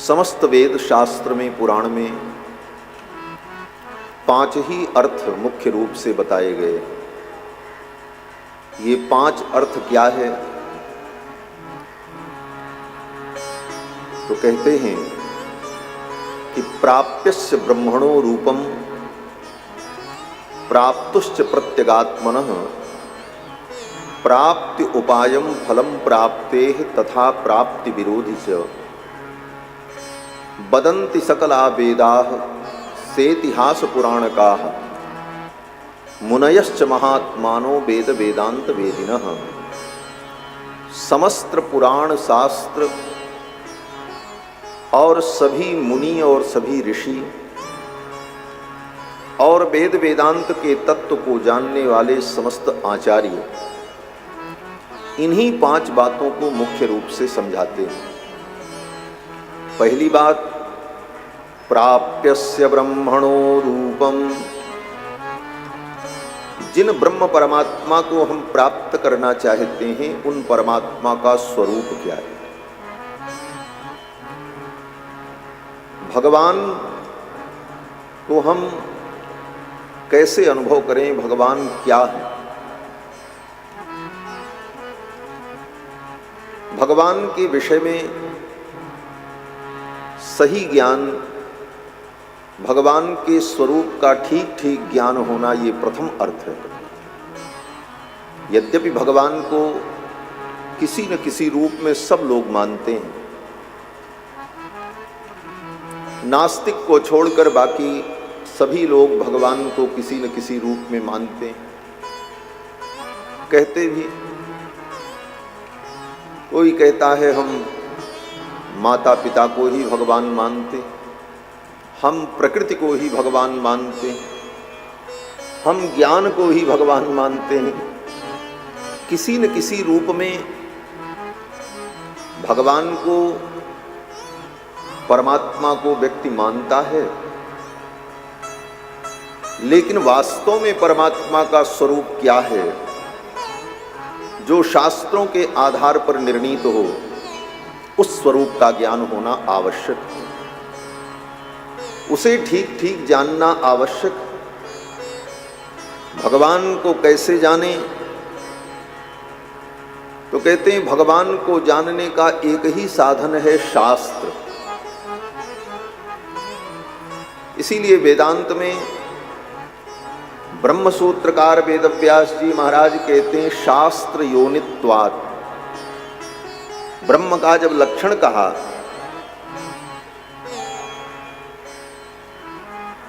समस्त वेद शास्त्र में, पुराण में 5 ही अर्थ मुख्य रूप से बताए गए। ये 5 अर्थ क्या है? तो कहते हैं कि प्राप्यस्य ब्रह्मणो रूपम प्राप्तुश्च प्रत्यगात्मनः प्राप्ति उपायम फलम प्राप्तेः तथा प्राप्ति विरोधी च वदन्ति सकला वेदाः सेतिहास पुराणकाः मुनयश्च महात्मानो वेद वेदांत वेदिनः। समस्त पुराण शास्त्र और सभी मुनि और सभी ऋषि और वेद वेदांत के तत्व को जानने वाले समस्त आचार्य इन्हीं 5 बातों को मुख्य रूप से समझाते हैं। पहली बात, प्राप्यस्य ब्रह्मणो रूपम, जिन ब्रह्म परमात्मा को हम प्राप्त करना चाहते हैं उन परमात्मा का स्वरूप क्या है। भगवान को हम कैसे अनुभव करें, भगवान क्या है। भगवान के विषय में सही ज्ञान, भगवान के स्वरूप का ठीक ठीक ज्ञान होना, ये प्रथम अर्थ है। यद्यपि भगवान को किसी न किसी रूप में सब लोग मानते हैं, नास्तिक को छोड़कर बाकी सभी लोग भगवान को किसी न किसी रूप में मानते हैं, कहते भी। कोई कहता है हम माता पिता को ही भगवान मानते, हम प्रकृति को ही भगवान मानते, हम ज्ञान को ही भगवान मानते हैं। किसी न किसी रूप में भगवान को, परमात्मा को व्यक्ति मानता है, लेकिन वास्तव में परमात्मा का स्वरूप क्या है, जो शास्त्रों के आधार पर निर्णीत हो, उस स्वरूप का ज्ञान होना आवश्यक है। उसे ठीक ठीक जानना आवश्यक। भगवान को कैसे जाने? तो कहते हैं भगवान को जानने का एक ही साधन है, शास्त्र। इसीलिए वेदांत में ब्रह्म सूत्रकार वेदव्यास जी महाराज कहते हैं शास्त्र योनित्वात्। ब्रह्म का जब लक्षण कहा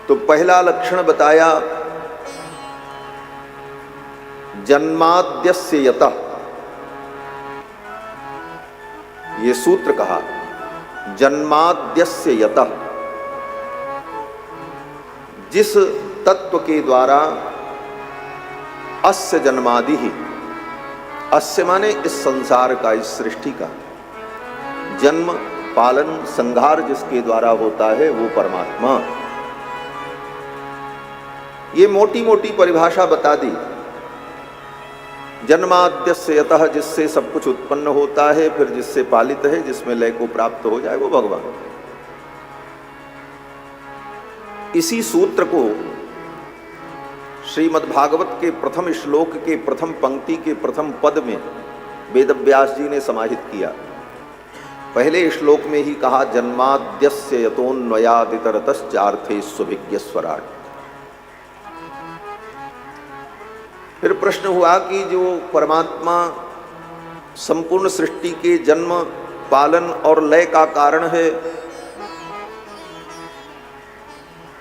तो पहला लक्षण बताया जन्माद्यस्य यतः। ये सूत्र कहा जन्माद्यस्य यतः, जिस तत्व के द्वारा अस्य जन्मादि ही, अस्य माने इस संसार का, इस सृष्टि का जन्म पालन संहार जिसके द्वारा होता है वो परमात्मा। ये मोटी मोटी परिभाषा बता दी। जन्माद्यस्य यतः, जिससे सब कुछ उत्पन्न होता है, फिर जिससे पालित है, जिसमें लय को प्राप्त हो जाए, वो भगवान। इसी सूत्र को श्रीमद्भागवत के प्रथम श्लोक के प्रथम पंक्ति के प्रथम पद में वेदव्यास जी ने समाहित किया। पहले श्लोक में ही कहा जन्माद्यस्य यतोन्वयादितरतश्चार्थेष्वभिज्ञ स्वराट। फिर प्रश्न हुआ कि जो परमात्मा संपूर्ण सृष्टि के जन्म पालन और लय का कारण है,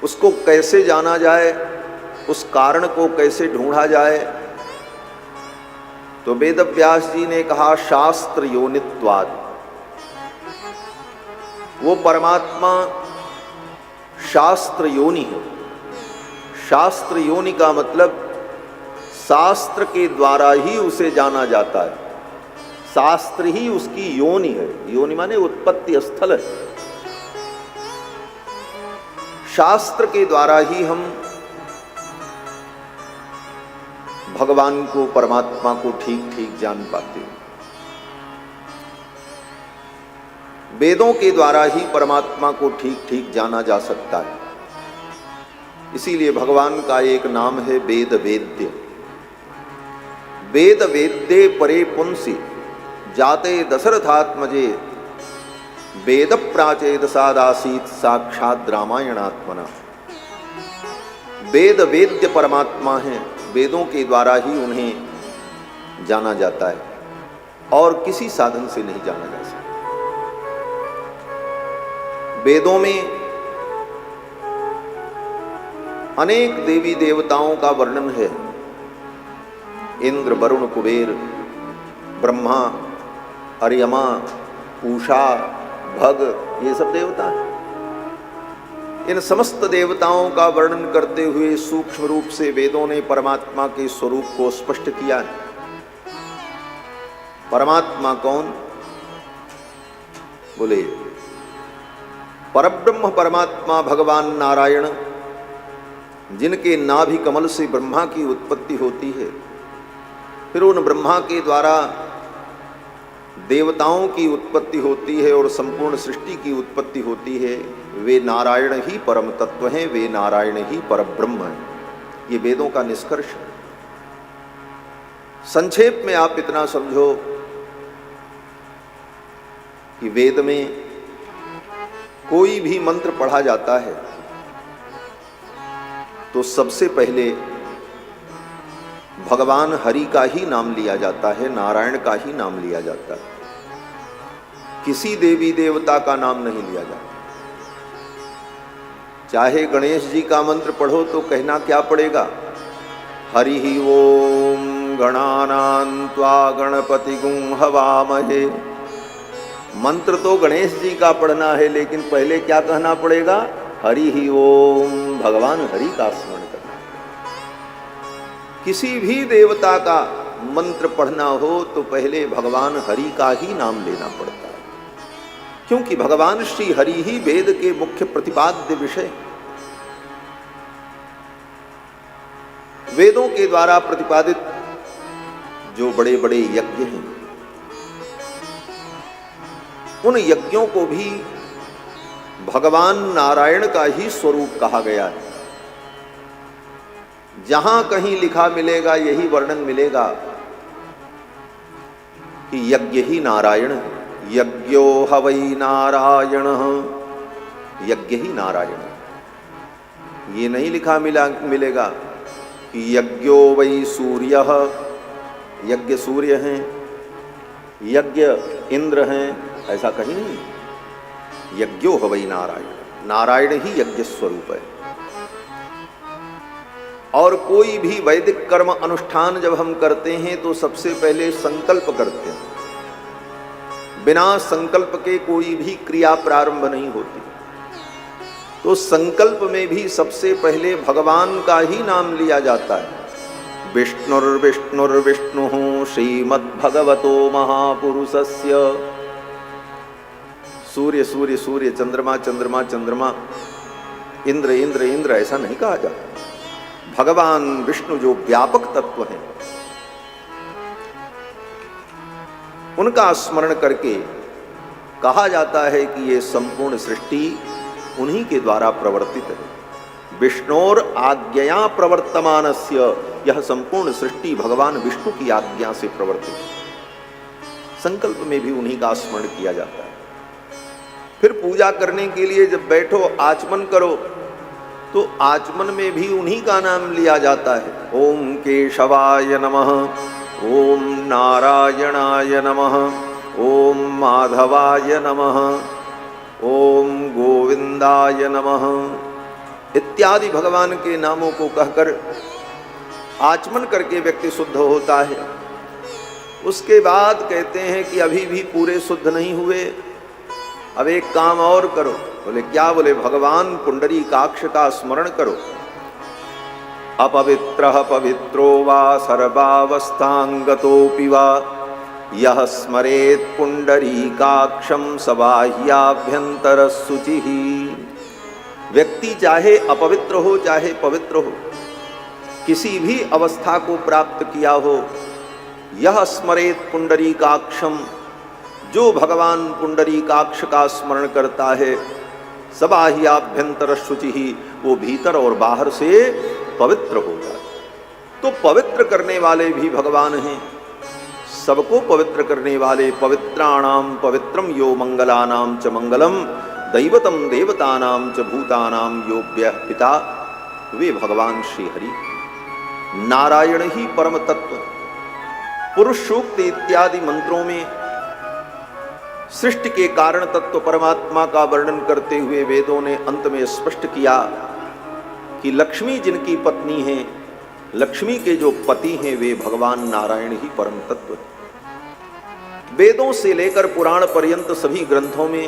उसको कैसे जाना जाए, उस कारण को कैसे ढूंढा जाए? तो वेदव्यास जी ने कहा शास्त्र योनित्वात्। वो परमात्मा शास्त्र योनि है। शास्त्र योनि का मतलब शास्त्र के द्वारा ही उसे जाना जाता है। शास्त्र ही उसकी योनि है। योनि माने उत्पत्ति स्थल है। शास्त्र के द्वारा ही हम भगवान को, परमात्मा को ठीक ठीक जान पाते हैं। वेदों के द्वारा ही परमात्मा को ठीक ठीक जाना जा सकता है। इसीलिए भगवान का एक नाम है वेद वेद्य। वेद वेद्ये परे पुंसी जाते दशरथात्मजे वेद प्राचेद सादासीत साक्षात रामायणात्मना। वेद वेद्य परमात्मा हैं, वेदों के द्वारा ही उन्हें जाना जाता है और किसी साधन से नहीं जाना जा सकता। वेदों में अनेक देवी देवताओं का वर्णन है। इंद्र, वरुण, कुबेर, ब्रह्मा, अर्यमा, उषा, भग, ये सब देवता हैं। इन समस्त देवताओं का वर्णन करते हुए सूक्ष्म रूप से वेदों ने परमात्मा के स्वरूप को स्पष्ट किया है। परमात्मा कौन? बोले परब्रह्म परमात्मा भगवान नारायण, जिनके नाभि कमल से ब्रह्मा की उत्पत्ति होती है, फिर उन ब्रह्मा के द्वारा देवताओं की उत्पत्ति होती है और संपूर्ण सृष्टि की उत्पत्ति होती है। वे नारायण ही परम तत्व हैं, वे नारायण ही परब्रह्म हैं। ये वेदों का निष्कर्ष है। संक्षेप में आप इतना समझो कि वेद में कोई भी मंत्र पढ़ा जाता है तो सबसे पहले भगवान हरि का ही नाम लिया जाता है, नारायण का ही नाम लिया जाता है। किसी देवी देवता का नाम नहीं लिया जाता। चाहे गणेश जी का मंत्र पढ़ो तो कहना क्या पड़ेगा? हरि ही ओम गणानां त्वा गणपतिगुं हवामहे। मंत्र तो गणेश जी का पढ़ना है, लेकिन पहले क्या कहना पड़ेगा? हरि ही ओम, भगवान हरि का स्मरण करना। किसी भी देवता का मंत्र पढ़ना हो तो पहले भगवान हरि का ही नाम लेना पड़ता है, क्योंकि भगवान श्री हरि ही वेद के मुख्य प्रतिपाद्य विषय। वेदों के द्वारा प्रतिपादित जो बड़े बड़े यज्ञ हैं, उन यज्ञों को भी भगवान नारायण का ही स्वरूप कहा गया है। जहां कहीं लिखा मिलेगा, यही वर्णन मिलेगा कि यज्ञ ही नारायण है। यज्ञो हवै नारायण, यज्ञ ही नारायण। ये नहीं लिखा मिलेगा कि यज्ञो वै सूर्य, यज्ञ सूर्य हैं, यज्ञ इंद्र हैं, ऐसा कहीं नहीं। यज्ञो हवै नारायण, नारायण ही यज्ञ स्वरूप है। और कोई भी वैदिक कर्म अनुष्ठान जब हम करते हैं तो सबसे पहले संकल्प करते हैं। बिना संकल्प के कोई भी क्रिया प्रारंभ नहीं होती। तो संकल्प में भी सबसे पहले भगवान का ही नाम लिया जाता है। विष्णुर्विष्णुर्विष्णुः श्रीमद्भगवतो महापुरुषस्य। सूर्य सूर्य सूर्य, चंद्रमा चंद्रमा चंद्रमा, इंद्र इंद्र इंद्र, ऐसा नहीं कहा जाता। भगवान विष्णु जो व्यापक तत्व हैं, उनका स्मरण करके कहा जाता है कि ये संपूर्ण सृष्टि उन्हीं के द्वारा प्रवर्तित है। विष्णोर आज्ञया प्रवर्तमानस्य, यह संपूर्ण सृष्टि भगवान विष्णु की आज्ञा से प्रवर्तित है। संकल्प में भी उन्हीं का स्मरण किया जाता है। फिर पूजा करने के लिए जब बैठो, आचमन करो, तो आचमन में भी उन्हीं का नाम लिया जाता है। ओम केशवाय नमः, ओम नारायणाय नमः, ओम माधवाय नमः, ओम गोविंदाय नमः इत्यादि भगवान के नामों को कहकर आचमन करके व्यक्ति शुद्ध होता है। उसके बाद कहते हैं कि अभी भी पूरे शुद्ध नहीं हुए, अब एक काम और करो। बोले क्या? बोले भगवान पुंडरीकाक्ष का स्मरण करो। अपवित्रः पवित्रो वा सर्वावस्थांगतोऽपि वा यः स्मरेत् पुंडरीकाक्षं स बाह्याभ्यंतर शुचिः। व्यक्ति चाहे अपवित्र हो चाहे पवित्र हो, किसी भी अवस्था को प्राप्त किया हो, यह स्मरेत् पुंडरीकाक्षम, जो भगवान पुंडरीकाक्ष का स्मरण करता है, सबाह्याभ्यंतर शुचि ही, वो भीतर और बाहर से पवित्र होगा। तो पवित्र करने वाले भी भगवान हैं, सबको पवित्र करने वाले। पवित्राणाम पवित्रम यो मंगलानाम च मंगलम, दैवतम देवतानाम च भूतानाम यो व्यः पिता, वे भगवान श्री हरि। नारायण ही परम तत्व। पुरुष सूक्त इत्यादि मंत्रों में सृष्टि के कारण तत्व परमात्मा का वर्णन करते हुए वेदों ने अंत में स्पष्ट किया कि लक्ष्मी जिनकी पत्नी है, लक्ष्मी के जो पति हैं वे भगवान नारायण ही परम तत्व। वेदों से लेकर पुराण पर्यंत सभी ग्रंथों में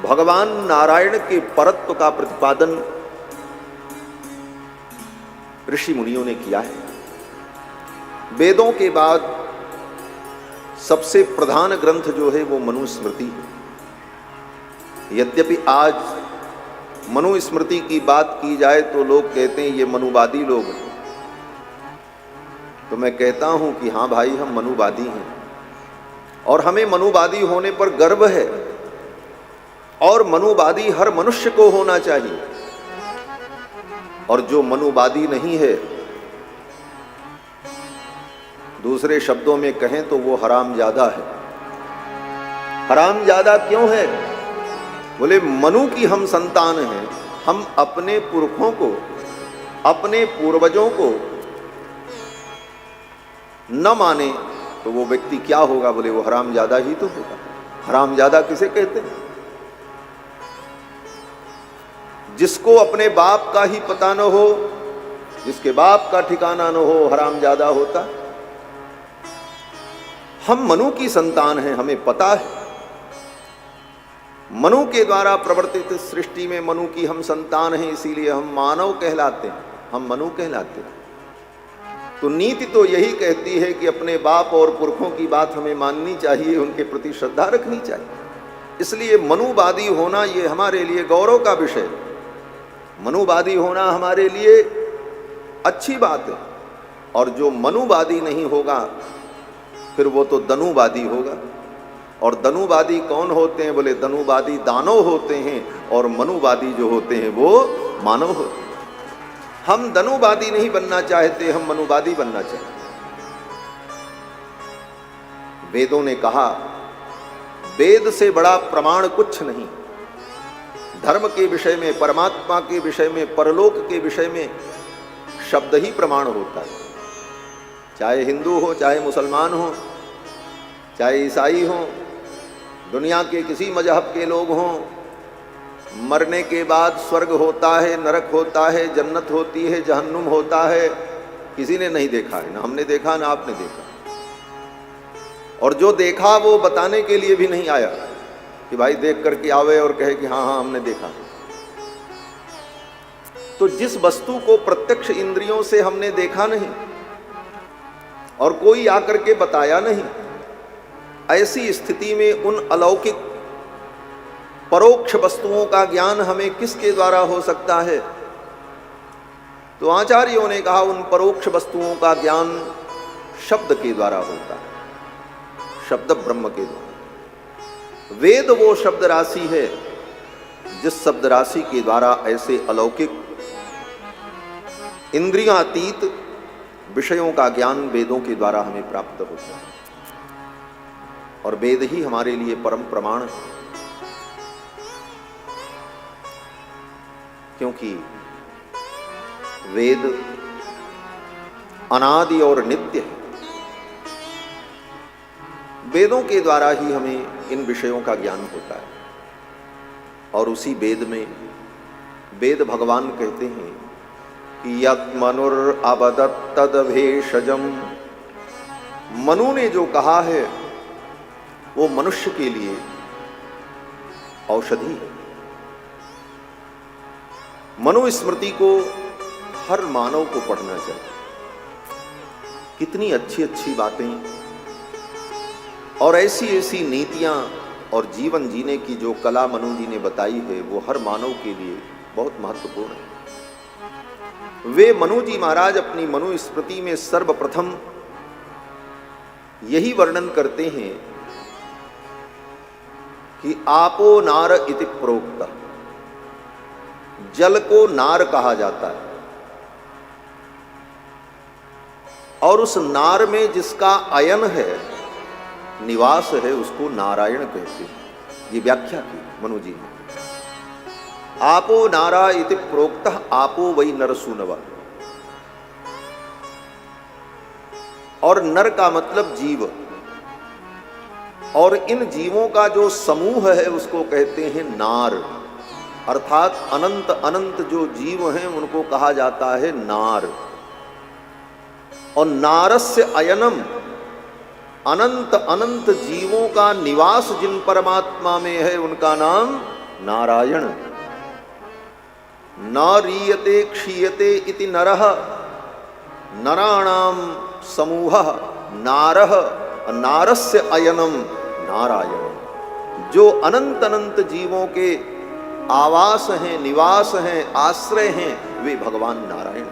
भगवान नारायण के परत्व का प्रतिपादन ऋषि मुनियों ने किया है। वेदों के बाद सबसे प्रधान ग्रंथ जो है वो मनुस्मृति है। यद्यपि आज मनुस्मृति की बात की जाए तो लोग कहते हैं ये मनुवादी लोग हैं, तो मैं कहता हूं कि हाँ भाई, हम मनुवादी हैं और हमें मनुवादी होने पर गर्व है, और मनुवादी हर मनुष्य को होना चाहिए। और जो मनुवादी नहीं है, दूसरे शब्दों में कहें तो वो हरामजादा है। हरामजादा क्यों है? बोले मनु की हम संतान हैं, हम अपने पुरखों को, अपने पूर्वजों को न माने तो वो व्यक्ति क्या होगा? बोले वो हरामजादा ही तो होगा। हरामजादा किसे कहते हैं? जिसको अपने बाप का ही पता न हो, जिसके बाप का ठिकाना न हो, हरामजादा होता। हम मनु की संतान हैं, हमें पता है। मनु के द्वारा प्रवर्तित सृष्टि में मनु की हम संतान हैं, इसीलिए हम मानव कहलाते हैं, हम मनु कहलाते हैं। तो नीति तो यही कहती है कि अपने बाप और पुरखों की बात हमें माननी चाहिए, उनके प्रति श्रद्धा रखनी चाहिए। इसलिए मनुवादी होना ये हमारे लिए गौरव का विषय है। मनुवादी होना हमारे लिए अच्छी बात है। और जो मनुवादी नहीं होगा फिर वो तो दनुवादी होगा। और दनुवादी कौन होते हैं? बोले दनुवादी दानव होते हैं, और मनुवादी जो होते हैं वो मानव होते हैं। हम दनुवादी नहीं बनना चाहते, हम मनुवादी बनना चाहते। वेदों ने कहा वेद से बड़ा प्रमाण कुछ नहीं। धर्म के विषय में, परमात्मा के विषय में, परलोक के विषय में शब्द ही प्रमाण होता है। चाहे हिंदू हो, चाहे मुसलमान हो, चाहे ईसाई हो, दुनिया के किसी मजहब के लोग हों, मरने के बाद स्वर्ग होता है, नरक होता है, जन्नत होती है, जहन्नुम होता है, किसी ने नहीं देखा है। ना हमने देखा, ना आपने देखा। और जो देखा वो बताने के लिए भी नहीं आया कि भाई देख करके आवे और कहे कि हाँ हाँ हमने देखा। तो जिस वस्तु को प्रत्यक्ष इंद्रियों से हमने देखा नहीं और कोई आकर के बताया नहीं, ऐसी स्थिति में उन अलौकिक परोक्ष वस्तुओं का ज्ञान हमें किसके द्वारा हो सकता है? तो आचार्यों ने कहा उन परोक्ष वस्तुओं का ज्ञान शब्द के द्वारा होता है, शब्द ब्रह्म के द्वारा। वेद वो शब्द राशि है जिस शब्द राशि के द्वारा ऐसे अलौकिक इंद्रियातीत विषयों का ज्ञान वेदों के द्वारा हमें प्राप्त होता है। और वेद ही हमारे लिए परम प्रमाण है, क्योंकि वेद अनादि और नित्य है। वेदों के द्वारा ही हमें इन विषयों का ज्ञान होता है। और उसी वेद में वेद भगवान कहते हैं कि यत् मनुर अवदत् तद भेषजम, मनु ने जो कहा है वो मनुष्य के लिए औषधि है। मनुस्मृति को हर मानव को पढ़ना चाहिए। कितनी अच्छी अच्छी बातें और ऐसी ऐसी नीतियां और जीवन जीने की जो कला मनु जी ने बताई है वो हर मानव के लिए बहुत महत्वपूर्ण है। वे मनु जी महाराज अपनी मनुस्मृति में सर्वप्रथम यही वर्णन करते हैं कि आपो नार इति प्रोक्त, जल को नार कहा जाता है और उस नार में जिसका अयन है, निवास है, उसको नारायण कहते हैं। ये व्याख्या की मनु जी ने। आपो नारा इति प्रोक्तः आपो वै नरसूनव, और नर का मतलब जीव, और इन जीवों का जो समूह है उसको कहते हैं नार, अर्थात अनंत अनंत जो जीव हैं उनको कहा जाता है नार। और नारस्य अयनम, अनंत अनंत जीवों का निवास जिन परमात्मा में है उनका नाम नारायण। न रीयते क्षीयते इति नरः, नराणाम समूहः नारः, नारस्य अयनम नारायण। जो अनंत अनंत जीवों के आवास हैं, निवास हैं, आश्रय हैं, वे भगवान नारायण।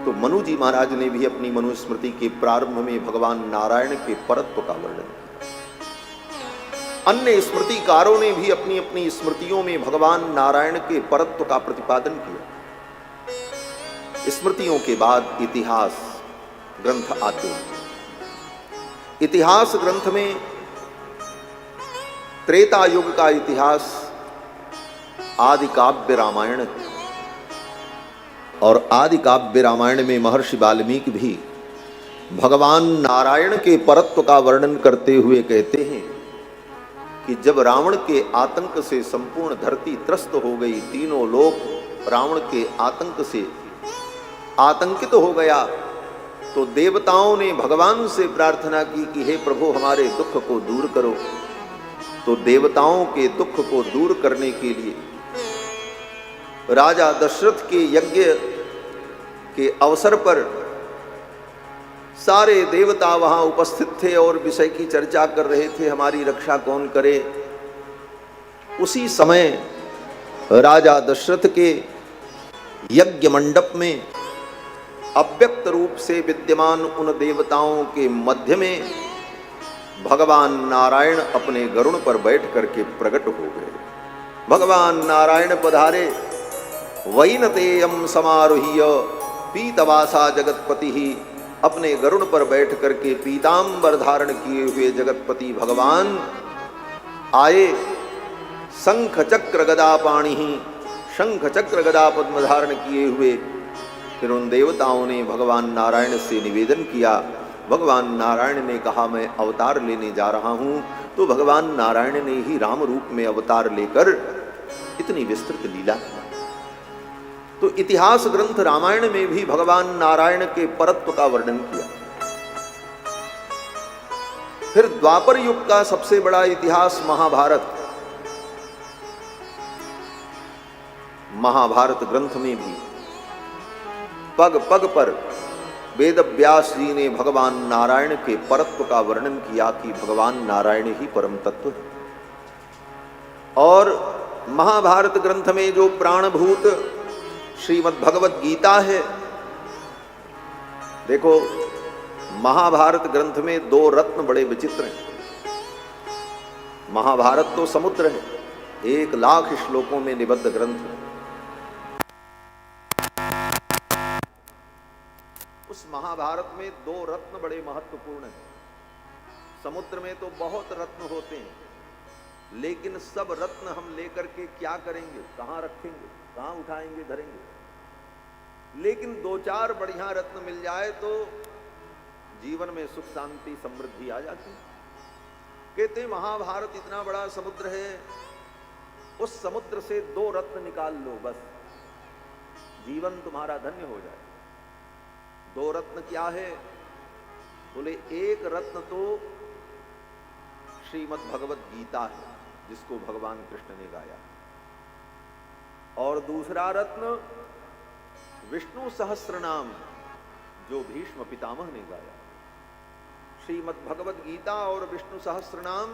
तो मनु जी महाराज ने भी अपनी मनुस्मृति के प्रारंभ में भगवान नारायण के परत्व का वर्णन किया। अन्य स्मृतिकारों ने भी अपनी अपनी स्मृतियों में भगवान नारायण के परत्व का प्रतिपादन किया। स्मृतियों के बाद इतिहास ग्रंथ आते हैं। इतिहास ग्रंथ में त्रेता युग का इतिहास आदि काव्य रामायण है, और आदि काव्य रामायण में महर्षि वाल्मीकि भी भगवान नारायण के परत्व का वर्णन करते हुए कहते हैं कि जब रावण के आतंक से संपूर्ण धरती त्रस्त हो गई, तीनों लोक रावण के आतंक से आतंकित हो गया, तो देवताओं ने भगवान से प्रार्थना की कि हे प्रभु हमारे दुख को दूर करो। तो देवताओं के दुख को दूर करने के लिए राजा दशरथ के यज्ञ के अवसर पर सारे देवता वहां उपस्थित थे और विषय की चर्चा कर रहे थे, हमारी रक्षा कौन करे। उसी समय राजा दशरथ के यज्ञ मंडप में अव्यक्त रूप से विद्यमान उन देवताओं के मध्य में भगवान नारायण अपने गरुड़ पर बैठ करके प्रकट हो गए। भगवान नारायण पधारे। वैनतेयम समारोह्य पीतवासा जगतपति ही, अपने गरुड़ पर बैठ करके पीतांबर धारण किए हुए जगतपति भगवान आए। शंख चक्र गदा पाणि ही, शंख चक्र गदा पद्म धारण किए हुए। फिर उन देवताओं ने भगवान नारायण से निवेदन किया। भगवान नारायण ने कहा मैं अवतार लेने जा रहा हूं। तो भगवान नारायण ने ही राम रूप में अवतार लेकर इतनी विस्तृत लीला की। तो इतिहास ग्रंथ रामायण में भी भगवान नारायण के परत्व का वर्णन किया। फिर द्वापर युग का सबसे बड़ा इतिहास महाभारत। महाभारत ग्रंथ में भी पग पग पर वेद व्यास जी ने भगवान नारायण के परत्व का वर्णन किया कि भगवान नारायण ही परम तत्व है। और महाभारत ग्रंथ में जो प्राणभूत श्रीमद् भगवत गीता है, देखो महाभारत ग्रंथ में दो रत्न बड़े विचित्र हैं। महाभारत तो समुद्र है, 1,00,000 श्लोकों में निबद्ध ग्रंथ है। उस महाभारत में दो रत्न बड़े महत्वपूर्ण हैं। समुद्र में तो बहुत रत्न होते हैं, लेकिन सब रत्न हम लेकर के क्या करेंगे, कहां रखेंगे, कहां उठाएंगे, धरेंगे। लेकिन 2-4 बढ़िया रत्न मिल जाए तो जीवन में सुख शांति समृद्धि आ जाती है। कहते हैं महाभारत इतना बड़ा समुद्र है, उस समुद्र से 2 रत्न निकाल लो, बस जीवन तुम्हारा धन्य हो जाए। 2 रत्न क्या है? बोले एक रत्न तो श्रीमद् भगवत गीता है, जिसको भगवान कृष्ण ने गाया, और दूसरा रत्न विष्णु सहस्रनाम, जो भीष्म पितामह ने गाया। श्रीमद् भगवत गीता और विष्णु सहस्रनाम,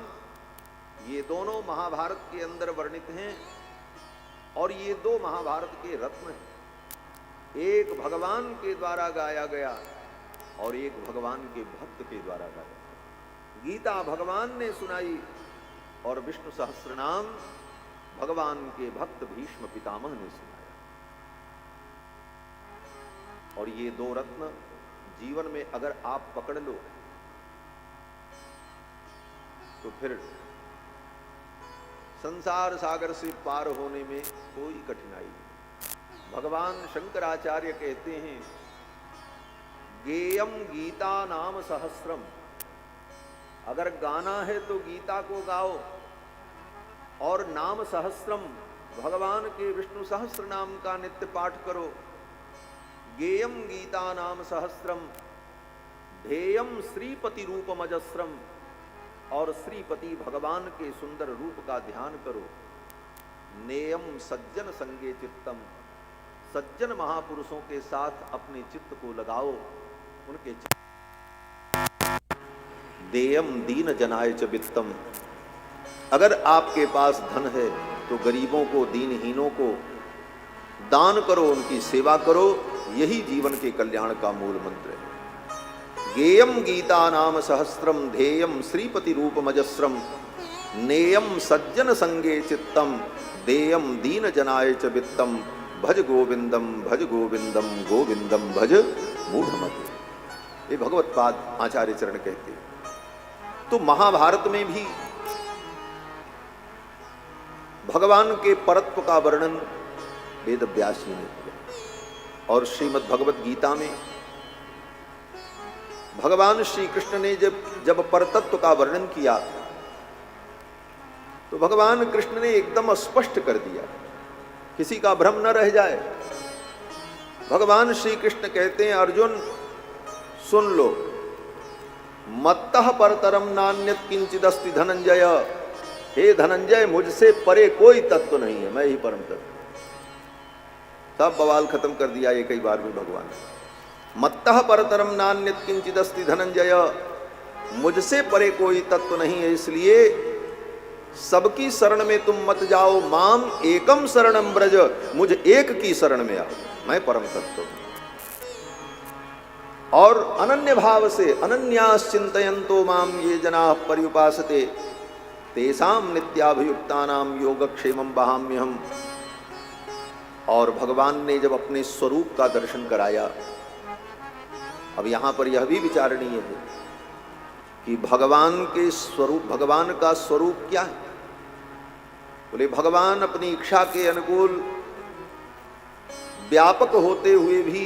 ये दोनों महाभारत के अंदर वर्णित हैं, और ये 2 महाभारत के रत्न हैं। एक भगवान के द्वारा गाया गया और एक भगवान के भक्त के द्वारा गाया। गीता भगवान ने सुनाई और विष्णु सहस्रनाम भगवान के भक्त भीष्म पितामह ने सुनाया। और ये दो रत्न जीवन में अगर आप पकड़ लो तो फिर संसार सागर से पार होने में कोई कठिनाई नहीं। भगवान शंकराचार्य कहते हैं, गेयम गीता नाम सहस्रम, अगर गाना है तो गीता को गाओ, और नाम सहस्रम, भगवान के विष्णु सहस्र नाम का नित्य पाठ करो। गेयम गीता नाम सहस्रम, ध्येयम श्रीपति रूपम अजस्रम, और श्रीपति भगवान के सुंदर रूप का ध्यान करो। नेयम सज्जन संगे चित्तम, सज्जन महापुरुषों के साथ अपने चित्त को लगाओ, उनके देयम दीन जनाय च वित्तम, अगर आपके पास धन है तो गरीबों को, दीनहीनों को दान करो, उनकी सेवा करो, यही जीवन के कल्याण का मूल मंत्र है। गेयम गीता नाम सहस्रम, ध्येयम श्रीपति रूपमजस्रम, नेयम सज्जन संगे चित्तम, देयम दीन जनाय च वित्तम, भज गोविंदम भज गोविंदम गोविंदम भज मूढ़मते। ये भगवत पाद आचार्य चरण कहते हैं। तो महाभारत में भी भगवान के परत्व का वर्णन वेद व्यास जी ने किया, और श्रीमद् भगवत गीता में भगवान श्री कृष्ण ने जब परतत्व का वर्णन किया तो भगवान कृष्ण ने एकदम स्पष्ट कर दिया, किसी का भ्रम न रह जाए। भगवान श्री कृष्ण कहते हैं, अर्जुन सुन लो, मत्तः परतरम नान्यत किंचिदस्ति धनंजय, हे धनंजय मुझसे परे कोई तत्व नहीं है, मैं ही परम तत्व। सब बवाल खत्म कर दिया एक ही बार में भगवान। मत्तः परतरम नान्यत किंचिदस्ति धनंजय, मुझसे परे कोई तत्व नहीं है, इसलिए सबकी शरण में तुम मत जाओ, माम एकम शरणम ब्रज, मुझ एक की शरण में आओ, मैं परम तत्व हूं। और अनन्य भाव से अनन्यास चिंतयन्तो माम ये जनाः पर्युपासते तेषां नित्याभियुक्तानां योगक्षेमं वहाम्यहम्। और भगवान ने जब अपने स्वरूप का दर्शन कराया, अब यहां पर यह भी विचारणीय है कि भगवान के स्वरूप, भगवान का स्वरूप क्या है। बोले भगवान अपनी इच्छा के अनुकूल व्यापक होते हुए भी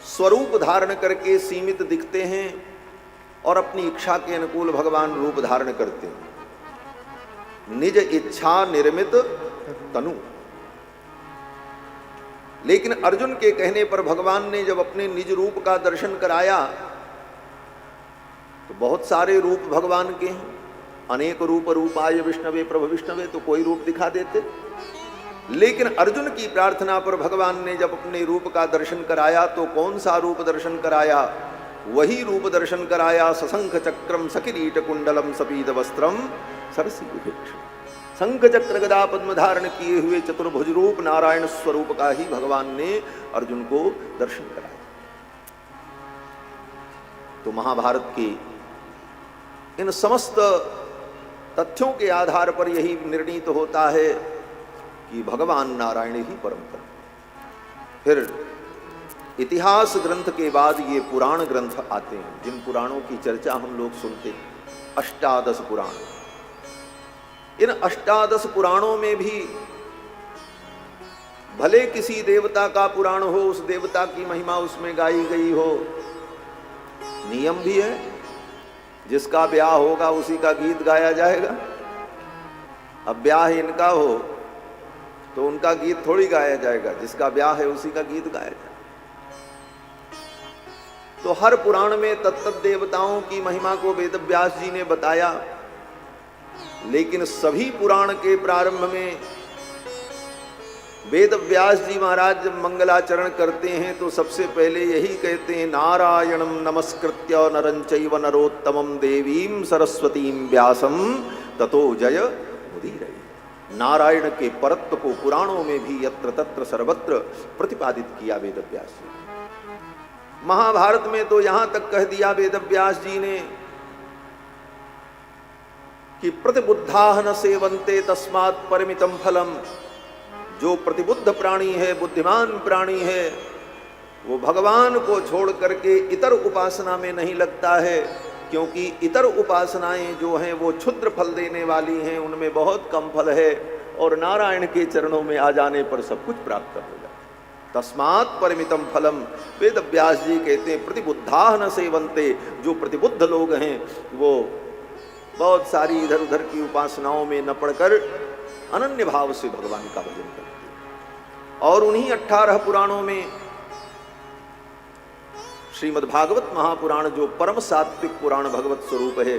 स्वरूप धारण करके सीमित दिखते हैं, और अपनी इच्छा के अनुकूल भगवान रूप धारण करते हैं। निज इच्छा निर्मित तनु। लेकिन अर्जुन के कहने पर भगवान ने जब अपने निज रूप का दर्शन कराया तो बहुत सारे रूप भगवान के हैं, अनेक रूप रूपाय विष्णवे प्रभु विष्णवे, तो कोई रूप दिखा देते। लेकिन अर्जुन की प्रार्थना पर भगवान ने जब अपने रूप का दर्शन कराया तो कौन सा रूप दर्शन कराया? वही रूप दर्शन कराया, सशंख चक्रम सकिरीट कुंडलम सपीद वस्त्रम सरसी विभीषण। शंख चक्र गदा पद्म धारण किए हुए चतुर्भुज रूप नारायण स्वरूप का ही भगवान ने अर्जुन को दर्शन कराया। तो महाभारत के इन समस्त तथ्यों के आधार पर यही निर्णीत होता है कि भगवान नारायण ही परम तत्व। फिर इतिहास ग्रंथ के बाद ये पुराण ग्रंथ आते हैं, जिन पुराणों की चर्चा हम लोग सुनते हैं, अष्टादश पुराण। इन अष्टादश पुराणों में भी भले किसी देवता का पुराण हो, उस देवता की महिमा उसमें गाई गई हो, नियम भी है, जिसका ब्याह होगा उसी का गीत गाया जाएगा। अब ब्याह इनका हो तो उनका गीत थोड़ी गाया जाएगा, जिसका ब्याह है उसी का गीत गाया जाएगा। तो हर पुराण में तत्त देवताओं की महिमा को वेद व्यास जी ने बताया, लेकिन सभी पुराण के प्रारंभ में वेद व्यास जी महाराज जब मंगलाचरण करते हैं तो सबसे पहले यही कहते हैं, नारायणं नमस्कृत्य नरं चैव नरोत्तमं देवीं सरस्वतीं व्यासं ततो जय मुदीरये। नारायण के परत्व को पुराणों में भी यत्र तत्र सर्वत्र प्रतिपादित किया वेद व्यास जी। महाभारत में तो यहां तक कह दिया वेद व्यास जी ने कि प्रतिबुद्धा न सेवन्ते तस्मात् परिमितम फलम। जो प्रतिबुद्ध प्राणी है, बुद्धिमान प्राणी है, वो भगवान को छोड़ करके इतर उपासना में नहीं लगता है, क्योंकि इतर उपासनाएं जो हैं वो क्षुद्र फल देने वाली हैं, उनमें बहुत कम फल है, और नारायण के चरणों में आ जाने पर सब कुछ प्राप्त हो जाता है। तस्मात् परिमितम फलम। वेद व्यास जी कहते हैं प्रतिबुद्धा न सेवन्ते, जो प्रतिबुद्ध लोग हैं वो बहुत सारी इधर उधर की उपासनाओं में न पड़कर अनन्य भाव से भगवान का भजन करते हैं। और उन्हीं 18 पुराणों में श्रीमद् भागवत महापुराण, जो परम सात्विक पुराण भगवत स्वरूप है,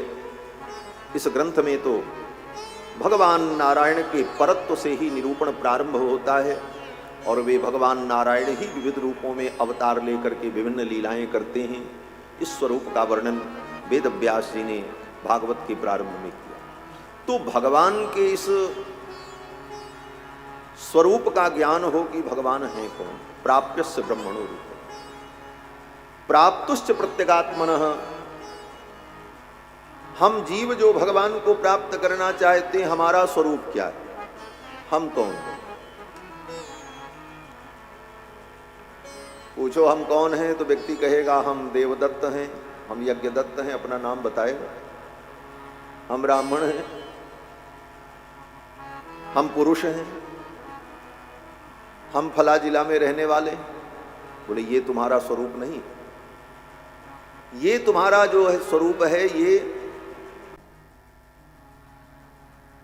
इस ग्रंथ में तो भगवान नारायण के परत्व से ही निरूपण प्रारंभ होता है, और वे भगवान नारायण ही विविध रूपों में अवतार लेकर के विभिन्न लीलाएं करते हैं। इस स्वरूप का वर्णन वेद व्यास जी ने भागवत के प्रारंभ में किया। तो भगवान के इस स्वरूप का ज्ञान हो कि भगवान है कौन। प्राप्यस्य ब्रह्मणो रूप प्राप्तुश्च प्रत्यगात्मनः। हम जीव जो भगवान को प्राप्त करना चाहते हैं, हमारा स्वरूप क्या है, हम कौन हैं? पूछो हम कौन हैं तो व्यक्ति कहेगा हम देवदत्त हैं, हम यज्ञदत्त हैं, अपना नाम बताएगा। हम ब्राह्मण हैं, हम पुरुष हैं, हम फला जिला में रहने वाले। बोले ये तुम्हारा स्वरूप नहीं, ये तुम्हारा जो है स्वरूप है ये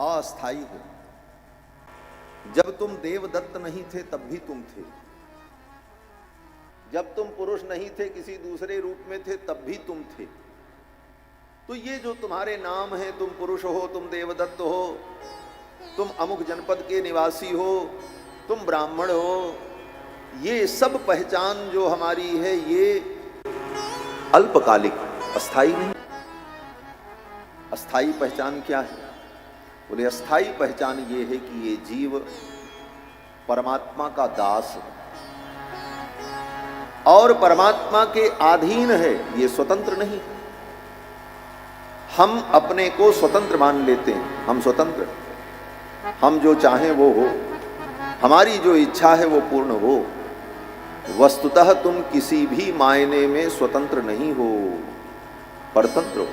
अस्थाई है। जब तुम देवदत्त नहीं थे तब भी तुम थे, जब तुम पुरुष नहीं थे किसी दूसरे रूप में थे तब भी तुम थे। तो ये जो तुम्हारे नाम है, तुम पुरुष हो, तुम देवदत्त हो, तुम अमुक जनपद के निवासी हो, तुम ब्राह्मण हो, ये सब पहचान जो हमारी है ये अल्पकालिक, अस्थाई नहीं। अस्थाई पहचान क्या है? बोले अस्थाई पहचान ये है कि ये जीव परमात्मा का दास है और परमात्मा के अधीन है, ये स्वतंत्र नहीं। हम अपने को स्वतंत्र मान लेते हैं, हम स्वतंत्र, हम जो चाहें वो हो, हमारी जो इच्छा है वो पूर्ण हो। वस्तुतः तुम किसी भी मायने में स्वतंत्र नहीं हो, परतंत्र हो।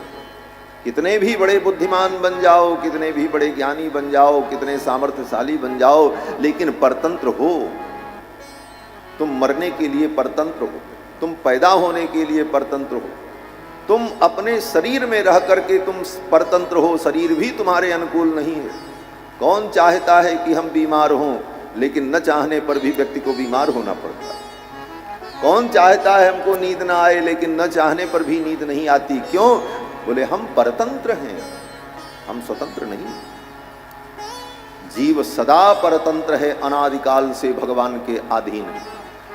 कितने भी बड़े बुद्धिमान बन जाओ, कितने भी बड़े ज्ञानी बन जाओ, कितने सामर्थ्यशाली बन जाओ, लेकिन परतंत्र हो। तुम मरने के लिए परतंत्र हो, तुम पैदा होने के लिए परतंत्र हो, तुम अपने शरीर में रह करके तुम परतंत्र हो, शरीर भी तुम्हारे अनुकूल नहीं है। कौन चाहता है कि हम बीमार हों, लेकिन न चाहने पर भी व्यक्ति को बीमार होना पड़ता है। कौन चाहता है हमको नींद ना आए, लेकिन न चाहने पर भी नींद नहीं आती। क्यों? बोले हम परतंत्र हैं, हम स्वतंत्र नहीं। जीव सदा परतंत्र है, अनादिकाल से भगवान के अधीन है।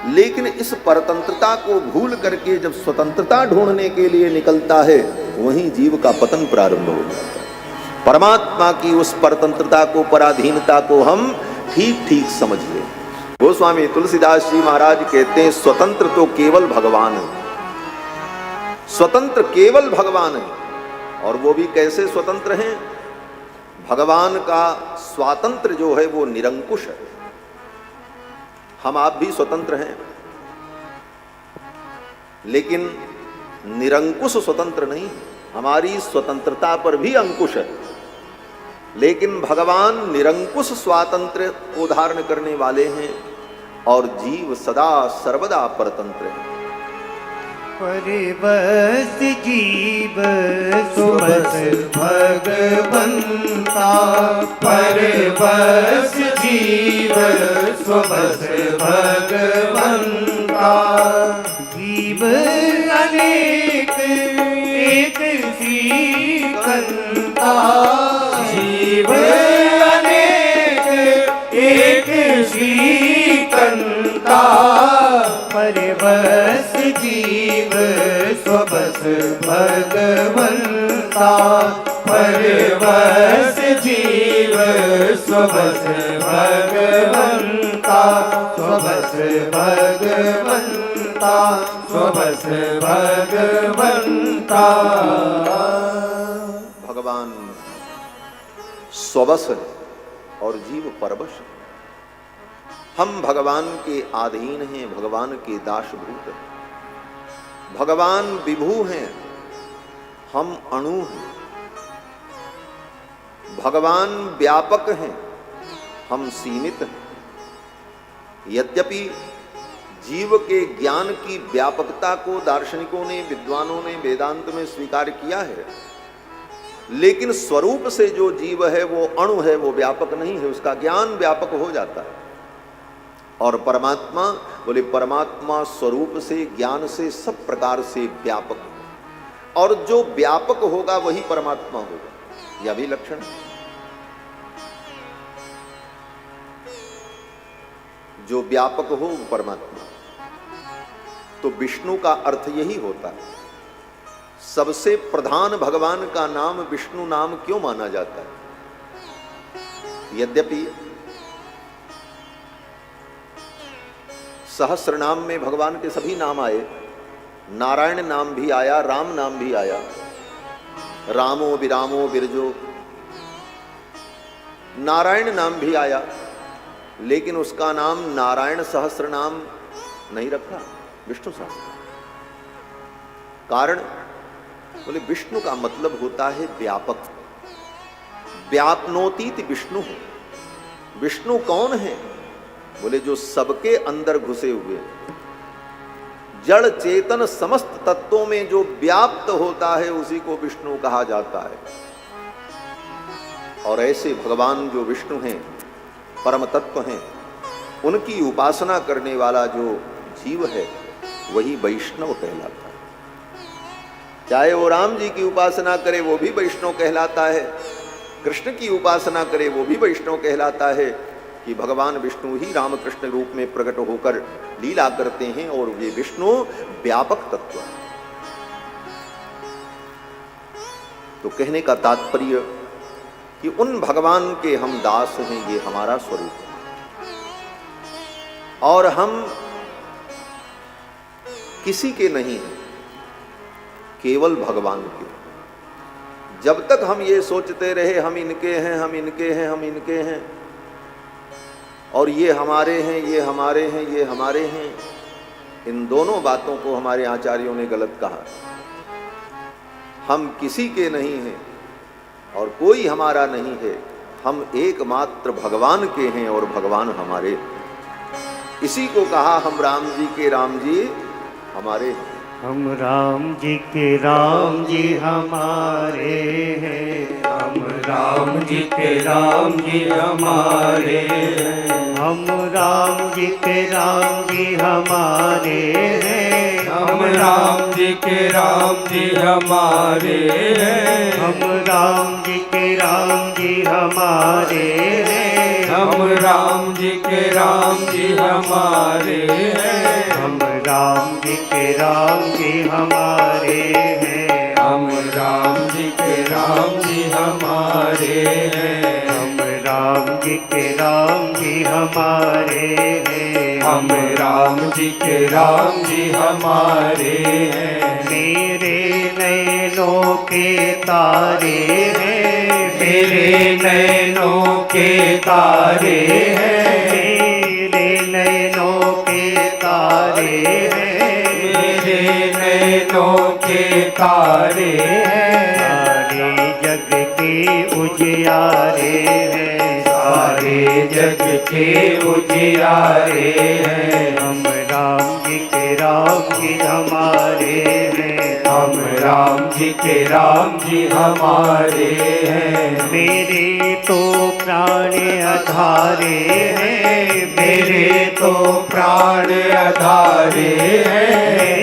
लेकिन इस परतंत्रता को भूल करके जब स्वतंत्रता ढूंढने के लिए निकलता है, वहीं जीव का पतन प्रारंभ हो जाता है। परमात्मा की उस परतंत्रता को, पराधीनता को हम ठीक ठीक समझ लें। गोस्वामी तुलसीदास जी महाराज कहते हैं स्वतंत्र तो केवल भगवान है, स्वतंत्र केवल भगवान है। और वो भी कैसे स्वतंत्र हैं? भगवान का स्वातंत्र जो है वो निरंकुश है। हम आप भी स्वतंत्र हैं, लेकिन निरंकुश स्वतंत्र नहीं। हमारी स्वतंत्रता पर भी अंकुश है, लेकिन भगवान निरंकुश स्वातंत्र को धारण करने वाले हैं और जीव सदा सर्वदा परतंत्र है। परिबस जीव सुबस भगवंता, परिबस जीव सुबस भगवंता। जीव अनेक एक श्रीकंता, जीव अनेक एक श्रीकंता। परिबस जीव स्वबस भगवंता, परिबस जीव स्वबस भगवंता, स्वबस भगवंता, स्वबस भगवंता। भगवान स्वबस है और जीव परवश है। हम भगवान के अधीन हैं, भगवान के दासभूत हैं। भगवान विभू हैं, हम अणु हैं। भगवान व्यापक हैं, हम सीमित हैं। यद्यपि जीव के ज्ञान की व्यापकता को दार्शनिकों ने, विद्वानों ने वेदांत में स्वीकार किया है, लेकिन स्वरूप से जो जीव है वो अणु है, वो व्यापक नहीं है। उसका ज्ञान व्यापक हो जाता है। और परमात्मा, बोले परमात्मा स्वरूप से, ज्ञान से, सब प्रकार से व्यापक है। और जो व्यापक होगा वही परमात्मा होगा, यह भी लक्षण है। जो व्यापक हो वो परमात्मा। तो विष्णु का अर्थ यही होता है। सबसे प्रधान भगवान का नाम विष्णु नाम क्यों माना जाता है? यद्यपि सहस्र नाम में भगवान के सभी नाम आए, नारायण नाम भी आया, राम नाम भी आया, रामो विरामो विरजो, नारायण नाम भी आया, लेकिन उसका नाम नारायण सहस्र नाम नहीं रखा, विष्णु सहस्र। कारण बोले विष्णु का मतलब होता है व्यापक। व्यापनोतीत विष्णु। विष्णु कौन है? बोले जो सबके अंदर घुसे हुए, जड़ चेतन समस्त तत्वों में जो व्याप्त होता है उसी को विष्णु कहा जाता है। और ऐसे भगवान जो विष्णु हैं, परम तत्व हैं, उनकी उपासना करने वाला जो जीव है वही वैष्णव कहलाता है। चाहे वो राम जी की उपासना करे वो भी वैष्णव कहलाता है, कृष्ण की उपासना करे वो भी वैष्णव कहलाता है, कि भगवान विष्णु ही रामकृष्ण रूप में प्रकट होकर लीला करते हैं और ये विष्णु व्यापक तत्व है। तो कहने का तात्पर्य कि उन भगवान के हम दास हैं, ये हमारा स्वरूप है। और हम किसी के नहीं हैं, केवल भगवान के। जब तक हम ये सोचते रहे हम इनके हैं, हम इनके हैं, हम इनके हैं, और ये हमारे हैं, ये हमारे हैं, ये हमारे हैं, इन दोनों बातों को हमारे आचार्यों ने गलत कहा। हम किसी के नहीं हैं और कोई हमारा नहीं है, हम एकमात्र भगवान के हैं और भगवान हमारे। इसी को कहा हम राम जी के राम जी हमारे हैं। हम राम जी के राम जी हमारे हैं, हम राम जी के राम जी हमारे हैं, हम राम जी के राम जी हमारे हैं, हम राम जी के राम जी हमारे हैं, हम राम जी के राम जी हमारे हैं, हम राम जी के राम जी हमारे हैं, हम राम जी के राम जी हमारे हैं, हम राम जी के राम जी हमारे हैं, हम राम जी के राम जी हमारे हैं, हम राम जी के राम जी हमारे हैं। मेरे नैनों के तारे हैं, मेरे नैनों के तारे हैं, मेरे नैनों के तारे हैं, मेरे नैनों के तारे हैं, सारे जग के उजियारे हैं, सारे जग के उजियारे हैं। हम राम जी के राम जी हमारे हैं, हम राम जी के राम जी हमारे हैं। मेरे तो प्राण आधारे हैं, मेरे तो प्राण आधारे हैं,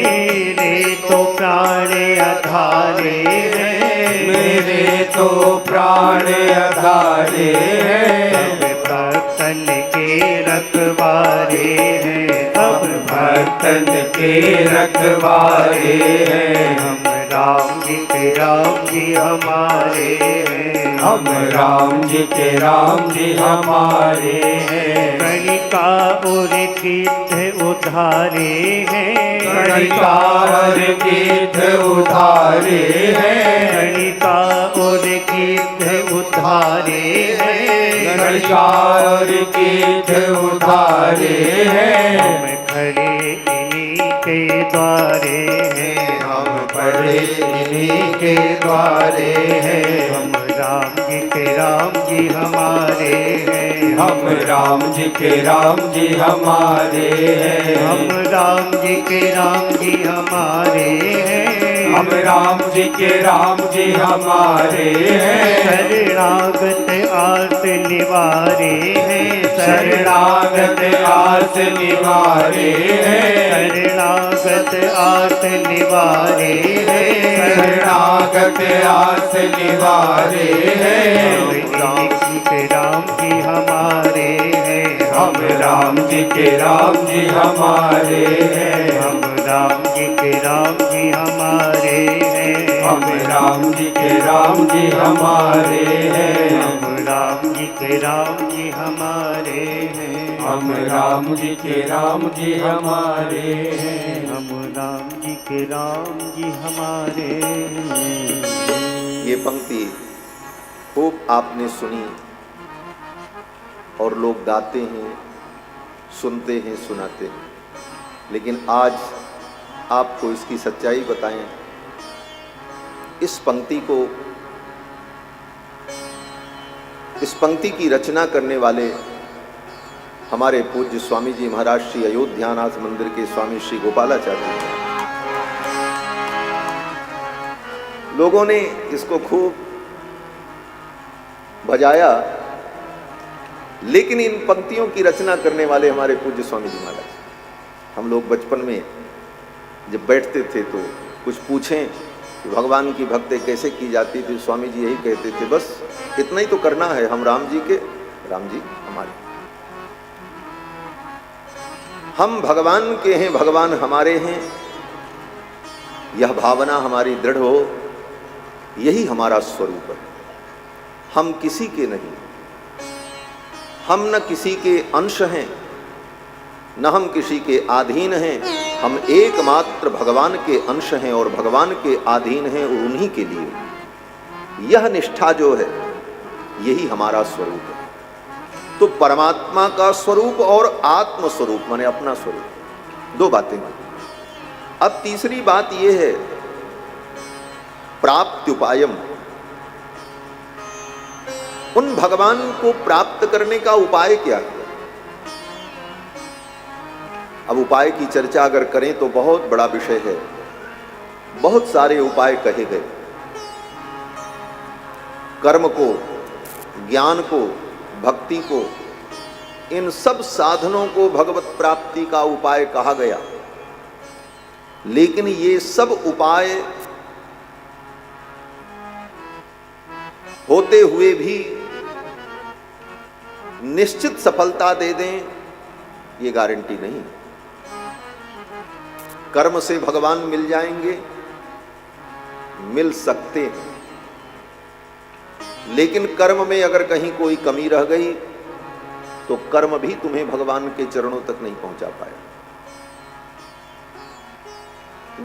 मेरे तो प्राण आधारे हैं, मेरे तो प्राण आधारे हैं। भक्तन के रखवारे हैं, हम भक्तन के रखवारे हैं। हम राम जी के राम जी हमारे हैं। हम राम जी के राम जी हमारे हैं। गणिका और कीर्त उधारे हैं। गणिका और कीर्त उधारे हैं। गणिका और कीर्त उधारे हैं। गणिका और कीर्त उधारे हैं। हम खड़े इन्हीं के द्वारे हैं। हम पड़े इन्हीं के द्वारे हैं। हम राम जी के राम जी हमारे हैं। हम राम जी के राम जी हमारे हैं। हम राम जी के राम जी हमारे हैं। हम राम जी के राम जी हमारे हैं। शरणागत आस निवारे हैं। शरणागत आस निवारे हैं। शरणागत आस निवारे हैं। शरणागत आस निवारे हैं। राम जी के राम जी हमारे हैं। हम राम जी के राम जी हमारे हैं। हम राम जी के राम जी हमारे हैं। हम राम जी के राम जी हमारे हैं। हम राम जी के राम जी हमारे हैं। हम राम जी के राम जी हमारे हैं। हम राम जी के राम जी हमारे हैं। ये पंक्ति खूब आपने सुनी और लोग गाते हैं, सुनते हैं, सुनाते हैं, लेकिन आज आपको इसकी सच्चाई बताएं। इस पंक्ति की रचना करने वाले हमारे पूज्य स्वामी जी महाराज श्री अयोध्यानाथ मंदिर के स्वामी श्री गोपालाचार्य जी। लोगों ने इसको खूब बजाया, लेकिन इन पंक्तियों की रचना करने वाले हमारे पूज्य स्वामी जी महाराज। हम लोग बचपन में जब बैठते थे तो कुछ पूछें कि भगवान की भक्ति कैसे की जाती थी, स्वामी जी यही कहते थे, बस इतना ही तो करना है, हम राम जी के, राम जी हमारे। हम भगवान के हैं, भगवान हमारे हैं, यह भावना हमारी दृढ़ हो, यही हमारा स्वरूप है। हम किसी के नहीं, हम न किसी के अंश हैं, न हम किसी के अधीन हैं। हम एकमात्र भगवान के अंश हैं और भगवान के अधीन हैं और उन्हीं के लिए। यह निष्ठा जो है, यही हमारा स्वरूप है। तो परमात्मा का स्वरूप और आत्म स्वरूप माने अपना स्वरूप, दो बातें। अब तीसरी बात यह है प्राप्त्युपायम। उन भगवान को प्राप्त करने का उपाय क्या है? अब उपाय की चर्चा अगर करें तो बहुत बड़ा विषय है, बहुत सारे उपाय कहे गए। कर्म को, ज्ञान को, भक्ति को, इन सब साधनों को भगवत प्राप्ति का उपाय कहा गया। लेकिन ये सब उपाय होते हुए भी निश्चित सफलता दे दें, ये गारंटी नहीं। कर्म से भगवान मिल जाएंगे, मिल सकते हैं, लेकिन कर्म में अगर कहीं कोई कमी रह गई तो कर्म भी तुम्हें भगवान के चरणों तक नहीं पहुंचा पाया।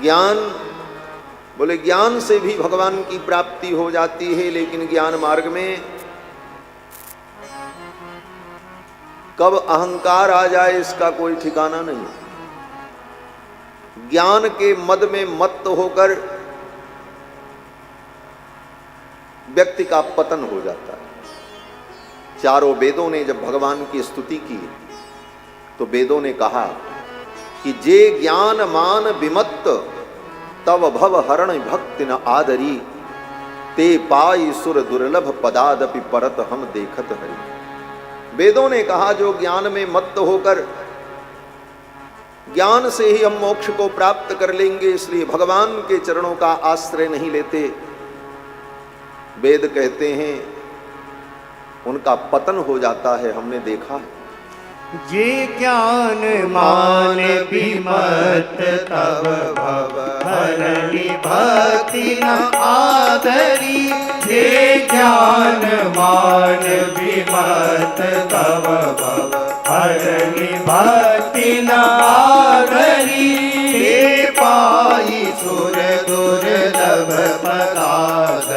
ज्ञान, बोले ज्ञान से भी भगवान की प्राप्ति हो जाती है, लेकिन ज्ञान मार्ग में कब अहंकार आ जाए इसका कोई ठिकाना नहीं। ज्ञान के मद में मत्त होकर व्यक्ति का पतन हो जाता है। चारों वेदों ने जब भगवान की स्तुति की तो वेदों ने कहा कि जे ज्ञान मान विमत्त तव भव हरण भक्ति न आदरी, ते पाई सुर दुर्लभ पदादपि परत हम देखत हरि। वेदों ने कहा जो ज्ञान में मत्त होकर ज्ञान से ही हम मोक्ष को प्राप्त कर लेंगे, इसलिए भगवान के चरणों का आश्रय नहीं लेते। वेद कहते हैं उनका पतन हो जाता है, हमने देखा है। जे ज्ञान मान विमत तब भव हरणी भक्ति न आदरी। जे ज्ञान मान विमत तब भव हरणी भक्ति न आदरी। हे पाई सुर दुर्लभ पदार्थ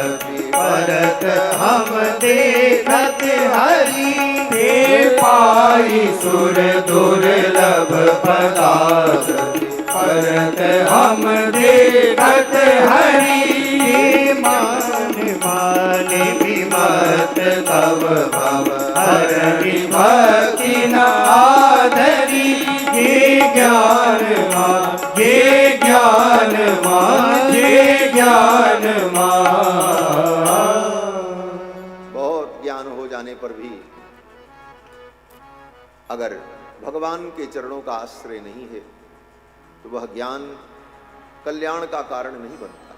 परत हम देखत हरि। हे पाई सुर दुर्लभ पदार्थ परत हम देखत हरि। हे मान मान विमत तब भव हरणी भक्ति न आदरी। ये ज्ञान मान, ये ज्ञान मान, ये ज्ञान मान। बहुत ज्ञान हो जाने पर भी अगर भगवान के चरणों का आश्रय नहीं है तो वह ज्ञान कल्याण का कारण नहीं बनता।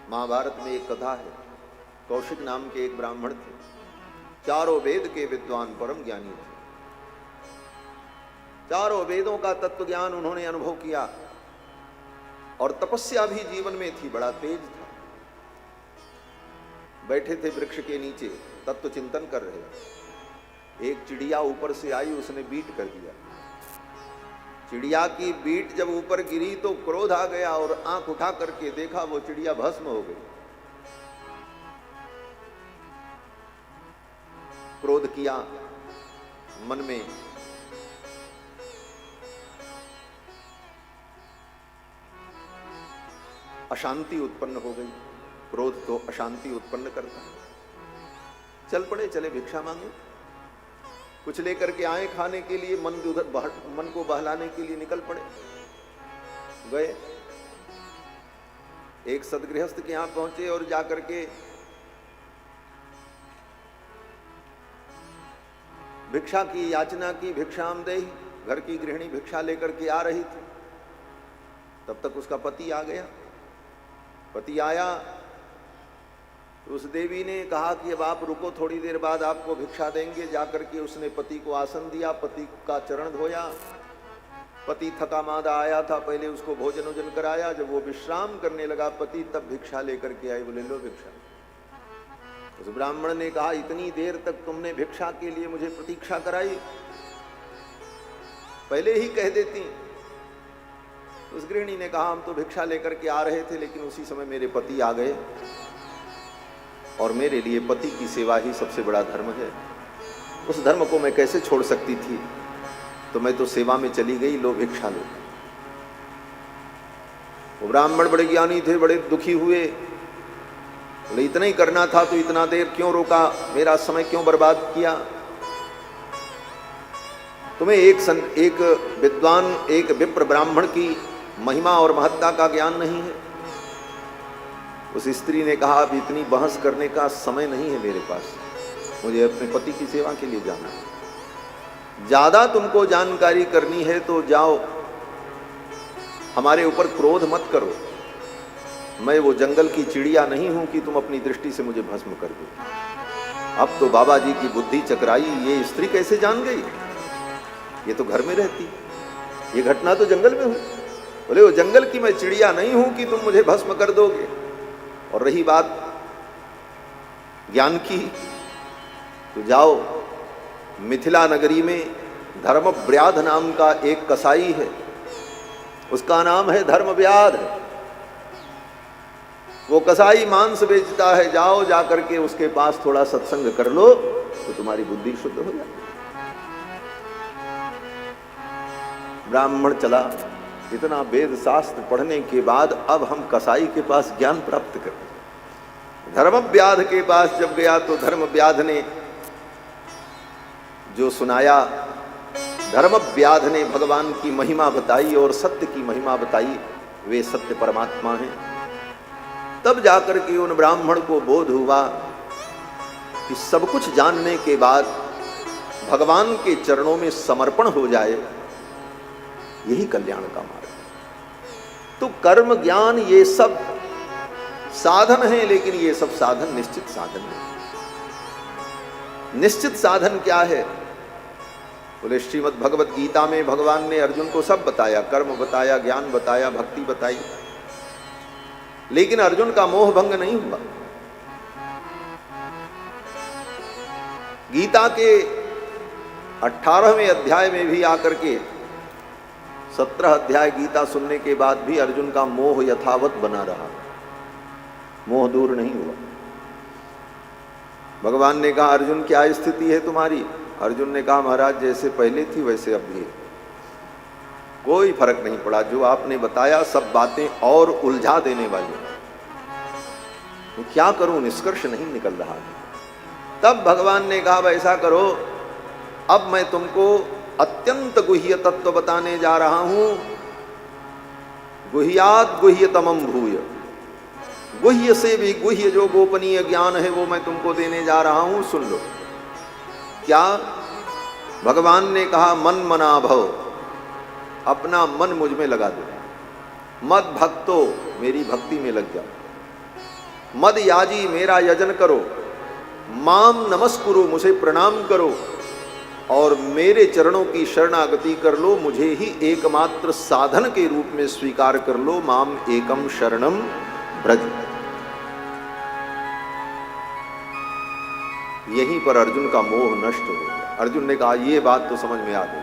महाभारत में एक कथा है, कौशिक नाम के एक ब्राह्मण थे, चारों वेद के विद्वान परम ज्ञानी थे। चारों वेदों का तत्व ज्ञान उन्होंने अनुभव किया और तपस्या भी जीवन में थी, बड़ा तेज था। बैठे थे वृक्ष के नीचे, तत्व चिंतन कर रहे। एक चिड़िया ऊपर से आई, उसने बीट कर दिया। चिड़िया की बीट जब ऊपर गिरी तो क्रोध आ गया और आंख उठा करके देखा, वो चिड़िया भस्म हो गई। क्रोध किया मन में, अशांति उत्पन्न हो गई। क्रोध तो अशांति उत्पन्न करता है। चल पड़े, चले भिक्षा मांगे, कुछ लेकर के आए खाने के लिए। मन को बहलाने के लिए निकल पड़े। गए एक सदगृहस्थ के यहां पहुंचे और जाकर के भिक्षा की याचना की। भिक्षाम देहि, घर की गृहिणी भिक्षा लेकर के आ रही थी, तब तक उसका पति आ गया। पति आया तो उस देवी ने कहा कि अब आप रुको, थोड़ी देर बाद आपको भिक्षा देंगे। जाकर के उसने पति को आसन दिया, पति का चरण धोया। पति थका मादा आया था, पहले उसको भोजन वोजन कराया। जब वो विश्राम करने लगा पति, तब भिक्षा लेकर के आई। बोले लो भिक्षा। उस ब्राह्मण ने कहा, इतनी देर तक तुमने भिक्षा के लिए मुझे प्रतीक्षा कराई, पहले ही कह देती। उस गृहिणी ने कहा, हम तो भिक्षा लेकर के आ रहे थे, लेकिन उसी समय मेरे पति आ गए और मेरे लिए पति की सेवा ही सबसे बड़ा धर्म है। उस धर्म को मैं कैसे छोड़ सकती थी, तो मैं तो सेवा में चली गई, लो भिक्षा लो। वो ब्राह्मण बड़े ज्ञानी थे, बड़े दुखी हुए। बोले इतना ही करना था तो इतना देर क्यों रोका, मेरा समय क्यों बर्बाद किया। तुम्हें एक विद्वान, एक विप्र ब्राह्मण की महिमा और महत्ता का ज्ञान नहीं है। उस स्त्री ने कहा, अब इतनी बहस करने का समय नहीं है मेरे पास, मुझे अपने पति की सेवा के लिए जाना है। ज्यादा तुमको जानकारी करनी है तो जाओ, हमारे ऊपर क्रोध मत करो। मैं वो जंगल की चिड़िया नहीं हूं कि तुम अपनी दृष्टि से मुझे भस्म कर दो। अब तो बाबा जी की बुद्धि चकराई, ये स्त्री कैसे जान गई, ये तो घर में रहती, ये घटना तो जंगल में हुई। बोले वो जंगल की मैं चिड़िया नहीं हूं कि तुम मुझे भस्म कर दोगे। और रही बात ज्ञान की, तो जाओ मिथिला नगरी में धर्मव्याध नाम का एक कसाई है, उसका नाम है धर्मव्याध। वो कसाई मांस बेचता है, जाओ जाकर के उसके पास थोड़ा सत्संग कर लो तो तुम्हारी बुद्धि शुद्ध हो जाए। ब्राह्मण चला। इतना वेद शास्त्र पढ़ने के बाद अब हम कसाई के पास ज्ञान प्राप्त करें। धर्मव्याध के पास जब गया तो धर्मव्याध ने जो सुनाया, धर्मव्याध ने भगवान की महिमा बताई और सत्य की महिमा बताई, वे सत्य परमात्मा हैं। तब जाकर के उन ब्राह्मण को बोध हुआ कि सब कुछ जानने के बाद भगवान के चरणों में समर्पण हो जाए, यही कल्याण का मार्ग है। तो कर्म ज्ञान ये सब साधन है, लेकिन ये सब साधन निश्चित साधन है। निश्चित साधन क्या है? बोले श्रीमद् भगवत गीता में भगवान ने अर्जुन को सब बताया, कर्म बताया, ज्ञान बताया, भक्ति बताई, लेकिन अर्जुन का मोह भंग नहीं हुआ। गीता के 18वें अध्याय में भी आकर के 17 अध्याय गीता सुनने के बाद भी अर्जुन का मोह यथावत बना रहा, मोह दूर नहीं हुआ। भगवान ने कहा अर्जुन क्या स्थिति है तुम्हारी? अर्जुन ने कहा महाराज जैसे पहले थी वैसे अब भी है, कोई फर्क नहीं पड़ा। जो आपने बताया सब बातें और उलझा देने वाली, मैं क्या करूं, निष्कर्ष नहीं निकल रहा है। तब भगवान ने कहा ऐसा करो, अब मैं तुमको अत्यंत गुह्य तत्व बताने जा रहा हूं, गुह्यात गुह्यतमम भूय, गुह्य से भी गुह्य जो गोपनीय ज्ञान है वो मैं तुमको देने जा रहा हूं, सुन लो। क्या? भगवान ने कहा मन मना भव, अपना मन मुझ में लगा दो, मद भक्तो, मेरी भक्ति में लग जाओ, मद याजी, मेरा यजन करो, माम नमस्कुरु, मुझे प्रणाम करो, और मेरे चरणों की शरणागति कर लो, मुझे ही एकमात्र साधन के रूप में स्वीकार कर लो, माम एकम शरणम ब्रज। यहीं पर अर्जुन का मोह नष्ट हो गया। अर्जुन ने कहा ये बात तो समझ में आ गई,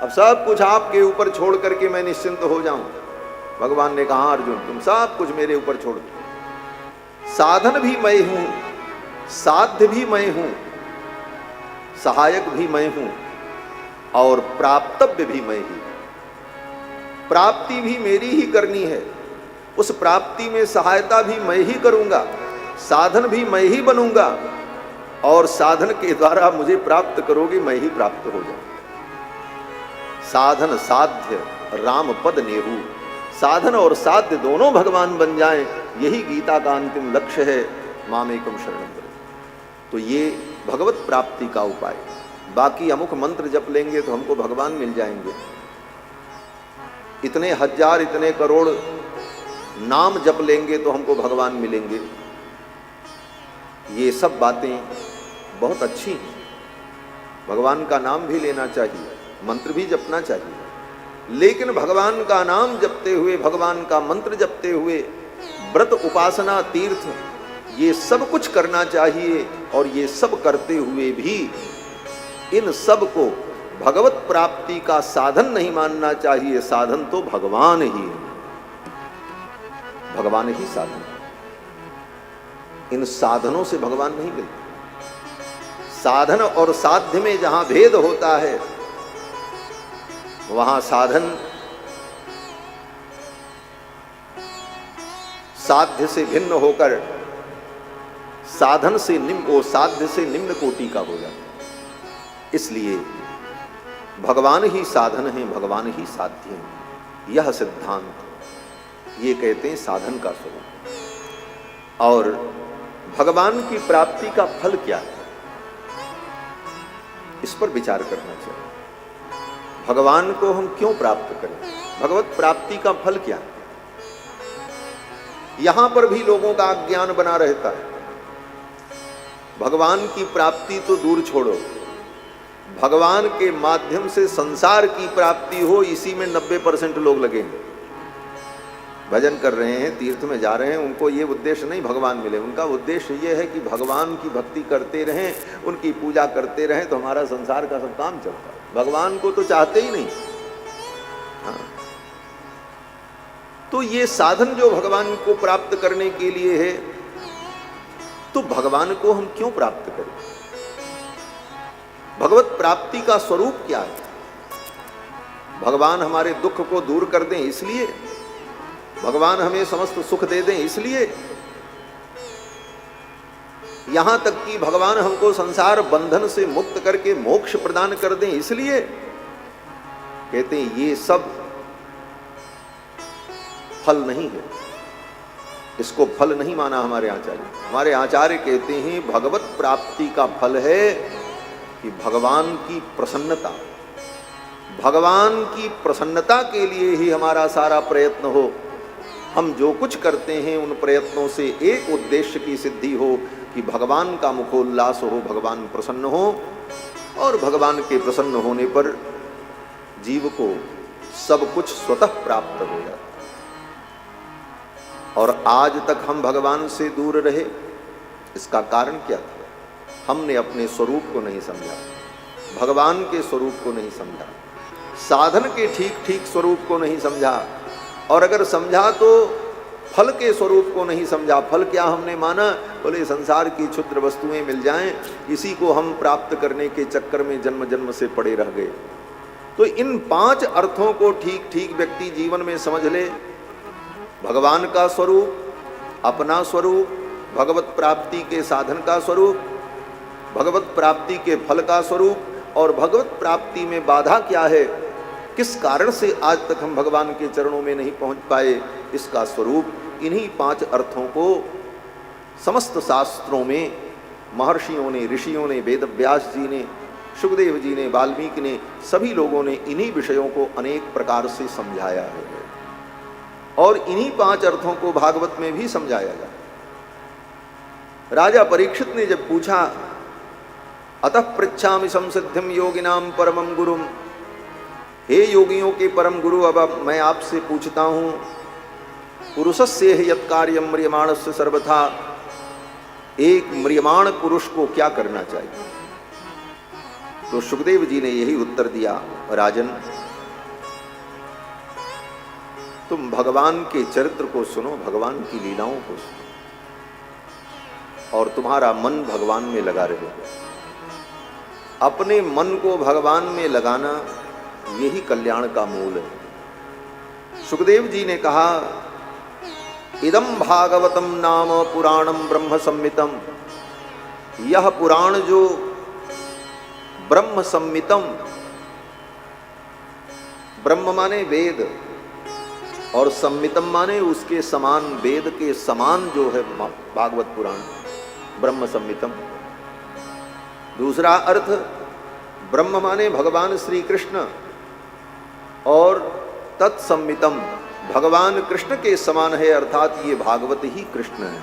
अब सब कुछ आपके ऊपर छोड़ करके मैं निश्चिंत हो जाऊं। भगवान ने कहा अर्जुन तुम सब कुछ मेरे ऊपर छोड़ दो, साधन भी मैं हूं, साध्य भी मैं हूं, सहायक भी मैं हूं, और प्राप्तव्य भी मैं ही। प्राप्ति भी मेरी ही करनी है, उस प्राप्ति में सहायता भी मैं ही करूंगा, साधन भी मैं ही बनूंगा, और साधन के द्वारा मुझे प्राप्त करोगे, मैं ही प्राप्त हो जाऊं। साधन साध्य राम पद नेहू, साधन और साध्य दोनों भगवान बन जाएं, यही गीता का अंतिम लक्ष्य है, मामेकम शरणम ब्रज। तो ये भगवत प्राप्ति का उपाय। बाकी अमुक मंत्र जप लेंगे तो हमको भगवान मिल जाएंगे, इतने हजार इतने करोड़ नाम जप लेंगे तो हमको भगवान मिलेंगे, ये सब बातें बहुत अच्छी हैं। भगवान का नाम भी लेना चाहिए, मंत्र भी जपना चाहिए, लेकिन भगवान का नाम जपते हुए, भगवान का मंत्र जपते हुए, व्रत उपासना तीर्थ ये सब कुछ करना चाहिए। और ये सब करते हुए भी इन सब को भगवत प्राप्ति का साधन नहीं मानना चाहिए। साधन तो भगवान ही है, भगवान ही साधन है, इन साधनों से भगवान नहीं मिलते। साधन और साध्य में जहां भेद होता है वहां साधन साध्य से भिन्न होकर साधन से निम्न, साध्य से निम्न कोटि का हो जाता है। इसलिए भगवान ही साधन है, भगवान ही साध्य है, यह सिद्धांत ये कहते हैं साधन का स्वरूप। और भगवान की प्राप्ति का फल क्या है, इस पर विचार करना चाहिए। भगवान को हम क्यों प्राप्त करें, भगवत प्राप्ति का फल क्या है? यहां पर भी लोगों का अज्ञान बना रहता है। भगवान की प्राप्ति तो दूर छोड़ो, भगवान के माध्यम से संसार की प्राप्ति हो, इसी में 90% लोग लगे हैं। भजन कर रहे हैं, तीर्थ में जा रहे हैं, उनको ये उद्देश्य नहीं भगवान मिले, उनका उद्देश्य ये है कि भगवान की भक्ति करते रहें, उनकी पूजा करते रहें, तो हमारा संसार का सब काम चलता है। भगवान को तो चाहते ही नहीं। हाँ, तो ये साधन जो भगवान को प्राप्त करने के लिए है, तो भगवान को हम क्यों प्राप्त करें? भगवत प्राप्ति का स्वरूप क्या है? भगवान हमारे दुख को दूर कर दें इसलिए, भगवान हमें समस्त सुख दे दें इसलिए, यहां तक कि भगवान हमको संसार बंधन से मुक्त करके मोक्ष प्रदान कर दें इसलिए। कहते हैं ये सब फल नहीं है, इसको फल नहीं माना हमारे आचार्य। हमारे आचार्य कहते हैं भगवत प्राप्ति का फल है कि भगवान की प्रसन्नता, भगवान की प्रसन्नता के लिए ही हमारा सारा प्रयत्न हो। हम जो कुछ करते हैं उन प्रयत्नों से एक उद्देश्य की सिद्धि हो कि भगवान का मुखोल्लास हो, भगवान प्रसन्न हो, और भगवान के प्रसन्न होने पर जीव को सब कुछ स्वतः प्राप्त हो जाता। और आज तक हम भगवान से दूर रहे, इसका कारण क्या था? हमने अपने स्वरूप को नहीं समझा, भगवान के स्वरूप को नहीं समझा, साधन के ठीक ठीक स्वरूप को नहीं समझा, और अगर समझा तो फल के स्वरूप को नहीं समझा। फल क्या हमने माना? बोले संसार की क्षुद्र वस्तुएं मिल जाएं, इसी को हम प्राप्त करने के चक्कर में जन्म जन्म से पड़े रह गए। तो इन 5 अर्थों को ठीक ठीक व्यक्ति जीवन में समझ ले। भगवान का स्वरूप, अपना स्वरूप, भगवत प्राप्ति के साधन का स्वरूप, भगवत प्राप्ति के फल का स्वरूप, और भगवत प्राप्ति में बाधा क्या है, किस कारण से आज तक हम भगवान के चरणों में नहीं पहुंच पाए, इसका स्वरूप। इन्हीं 5 अर्थों को समस्त शास्त्रों में महर्षियों ने, ऋषियों ने, वेद व्यास जी ने, सुखदेव जी ने, वाल्मीकि ने, सभी लोगों ने इन्हीं विषयों को अनेक प्रकार से समझाया है, और इन्हीं 5 अर्थों को भागवत में भी समझाया गया। राजा परीक्षित ने जब पूछा, अतः पृच्छामि संसिद्धिम योगिनाम परमं गुरुम, हे योगियों के परम गुरु, अब मैं आपसे पूछता हूँ, पुरुषस्य यत् कार्यम म्रियमाणस्य सर्वथा, एक म्रियमाण पुरुष को क्या करना चाहिए? तो सुखदेव जी ने यही उत्तर दिया, राजन तुम भगवान के चरित्र को सुनो, भगवान की लीलाओं को सुनो, और तुम्हारा मन भगवान में लगा रहे। अपने मन को भगवान में लगाना यही कल्याण का मूल है। सुखदेव जी ने कहा, इदम भागवतम नाम पुराणम ब्रह्म संमितम, यह पुराण जो ब्रह्म संमितम, ब्रह्म माने वेद, और संमितम माने उसके समान, वेद के समान जो है भागवत पुराण, ब्रह्म संमितम। दूसरा अर्थ, ब्रह्म माने भगवान श्री कृष्ण, और तत्संमितम भगवान कृष्ण के समान है, अर्थात ये भागवत ही कृष्ण है,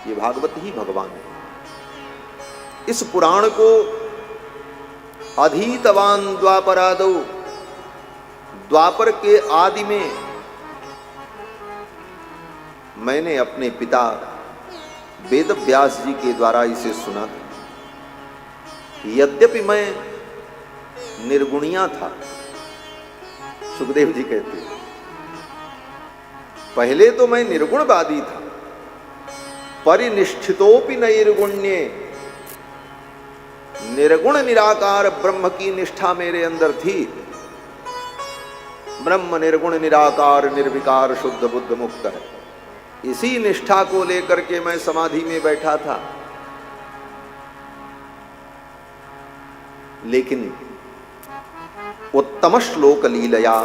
ये भागवत ही भगवान है। इस पुराण को अधीतवान द्वापरादौ, द्वापर के आदि में मैंने अपने पिता वेद व्यास जी के द्वारा इसे सुना था। यद्यपि मैं निर्गुणिया था, सुखदेव जी कहते हैं, पहले तो मैं निर्गुणवादी था, परिनिष्ठितोपि नैर्गुण्ये, निर्गुण निराकार ब्रह्म की निष्ठा मेरे अंदर थी। ब्रह्म निर्गुण निराकार निर्विकार शुद्ध बुद्ध मुक्त है, इसी निष्ठा को लेकर के मैं समाधि में बैठा था। लेकिन उत्तम श्लोक लीलया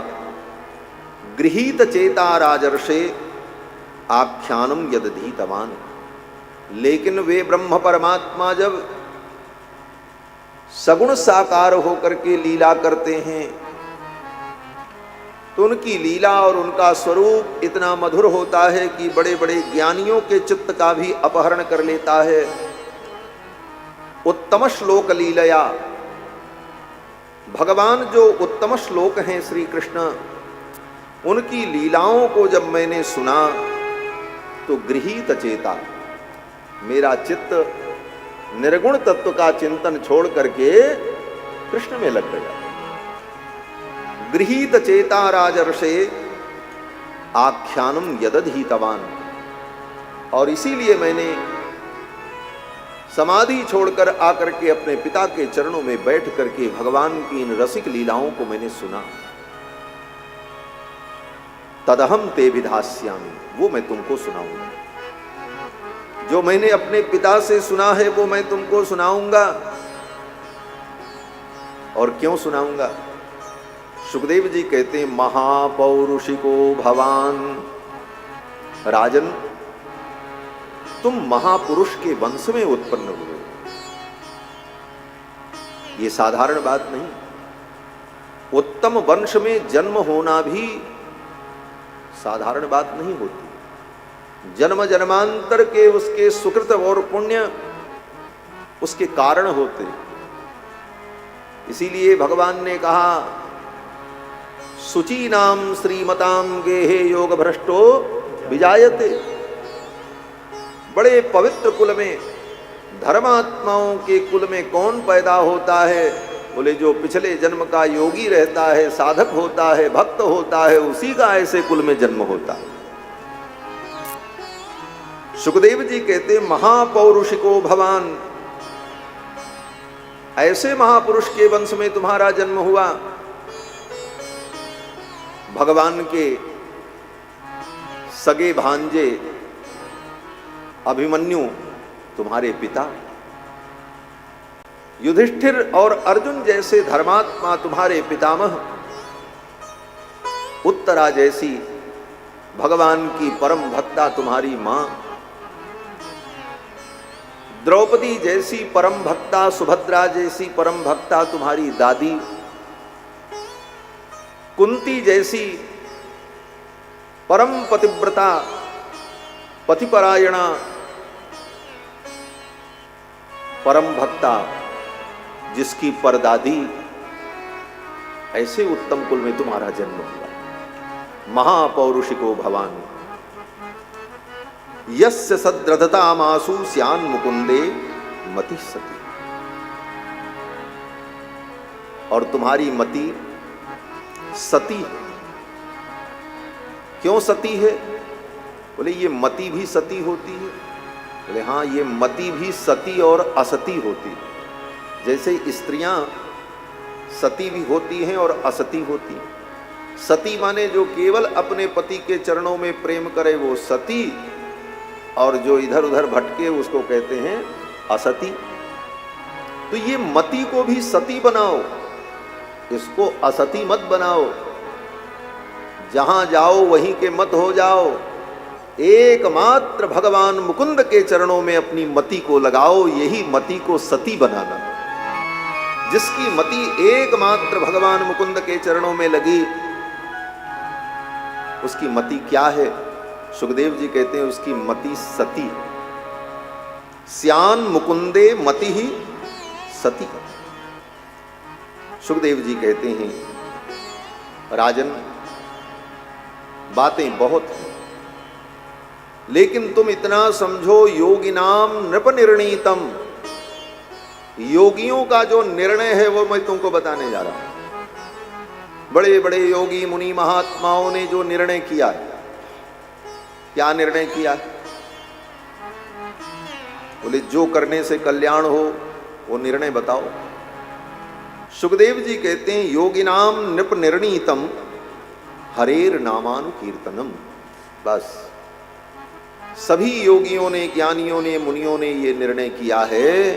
गृहीत चेता राजर्षे आख्यानम यदधीतवान, लेकिन वे ब्रह्म परमात्मा जब सगुण साकार होकर के लीला करते हैं तो उनकी लीला और उनका स्वरूप इतना मधुर होता है कि बड़े बड़े ज्ञानियों के चित्त का भी अपहरण कर लेता है। उत्तम श्लोक लीलया, भगवान जो उत्तम श्लोक हैं श्री कृष्ण, उनकी लीलाओं को जब मैंने सुना तो गृहीत चेता, मेरा चित्त निर्गुण तत्व का चिंतन छोड़ करके कृष्ण में लग गया। गृहीत चेता राजर्षे आख्यानम यदधीतवान, और इसीलिए मैंने समाधि छोड़कर आकर के अपने पिता के चरणों में बैठ करके भगवान की इन रसिक लीलाओं को मैंने सुना। तदहम ते विधास्यामि, वो मैं तुमको सुनाऊंगा। जो मैंने अपने पिता से सुना है वो मैं तुमको सुनाऊंगा। और क्यों सुनाऊंगा? सुखदेव जी कहते हैं, महापौरुषिको भवान, राजन तुम महापुरुष के वंश में उत्पन्न हुए। ये साधारण बात नहीं। उत्तम वंश में जन्म होना भी साधारण बात नहीं होती। जन्म जन्मांतर के उसके सुकृत और पुण्य उसके कारण होते। इसीलिए भगवान ने कहा शुचीनाम श्रीमताम गेहे योग भ्रष्टो विजायते। बड़े पवित्र कुल में, धर्मात्माओं के कुल में कौन पैदा होता है? बोले जो पिछले जन्म का योगी रहता है, साधक होता है, भक्त होता है, उसी का ऐसे कुल में जन्म होता है। सुखदेव जी कहते महापौरुषिको भवान, ऐसे महापुरुष के वंश में तुम्हारा जन्म हुआ। भगवान के सगे भांजे अभिमन्यु तुम्हारे पिता, युधिष्ठिर और अर्जुन जैसे धर्मात्मा तुम्हारे पितामह, उत्तरा जैसी भगवान की परम भक्ता तुम्हारी मां, द्रौपदी जैसी परम भक्ता, सुभद्रा जैसी परम भक्ता तुम्हारी दादी, कुंती जैसी परम पतिव्रता पतिपरायणा परम भक्ता जिसकी परदादी, ऐसे उत्तम कुल में तुम्हारा जन्म हुआ। महापौरुषिको भवान यस्य सद्रधतामासु स्यान मुकुंदे मति सती। और तुम्हारी मति सती है। क्यों सती है? बोले ये मति भी सती होती है। बोले हाँ, ये मति भी सती और असती होती है। जैसे स्त्रियां सती भी होती हैं और असती होती हैं। सती माने जो केवल अपने पति के चरणों में प्रेम करे वो सती, और जो इधर उधर भटके उसको कहते हैं असती। तो ये मति को भी सती बनाओ, इसको असती मत बनाओ। जहां जाओ वहीं के मत हो जाओ। एकमात्र भगवान मुकुंद के चरणों में अपनी मति को लगाओ, यही मति को सती बनाना। जिसकी मति एकमात्र भगवान मुकुंद के चरणों में लगी, उसकी मति क्या है? सुखदेव जी कहते हैं उसकी मति सती। स्यान मुकुंदे मति ही सती। सुखदेव जी कहते हैं राजन, बातें बहुत हैं, लेकिन तुम इतना समझो योगिनाम नृप निर्णीतम। योगियों का जो निर्णय है वो मैं तुमको बताने जा रहा हूं। बड़े बड़े योगी मुनि महात्माओं ने जो निर्णय किया है, क्या निर्णय किया? बोले जो करने से कल्याण हो वो निर्णय बताओ। सुखदेव जी कहते हैं योगिनाम नृप निर्णीतम हरेर नामानुकीर्तनम। बस सभी योगियों ने, ज्ञानियों ने, मुनियों ने ये निर्णय किया है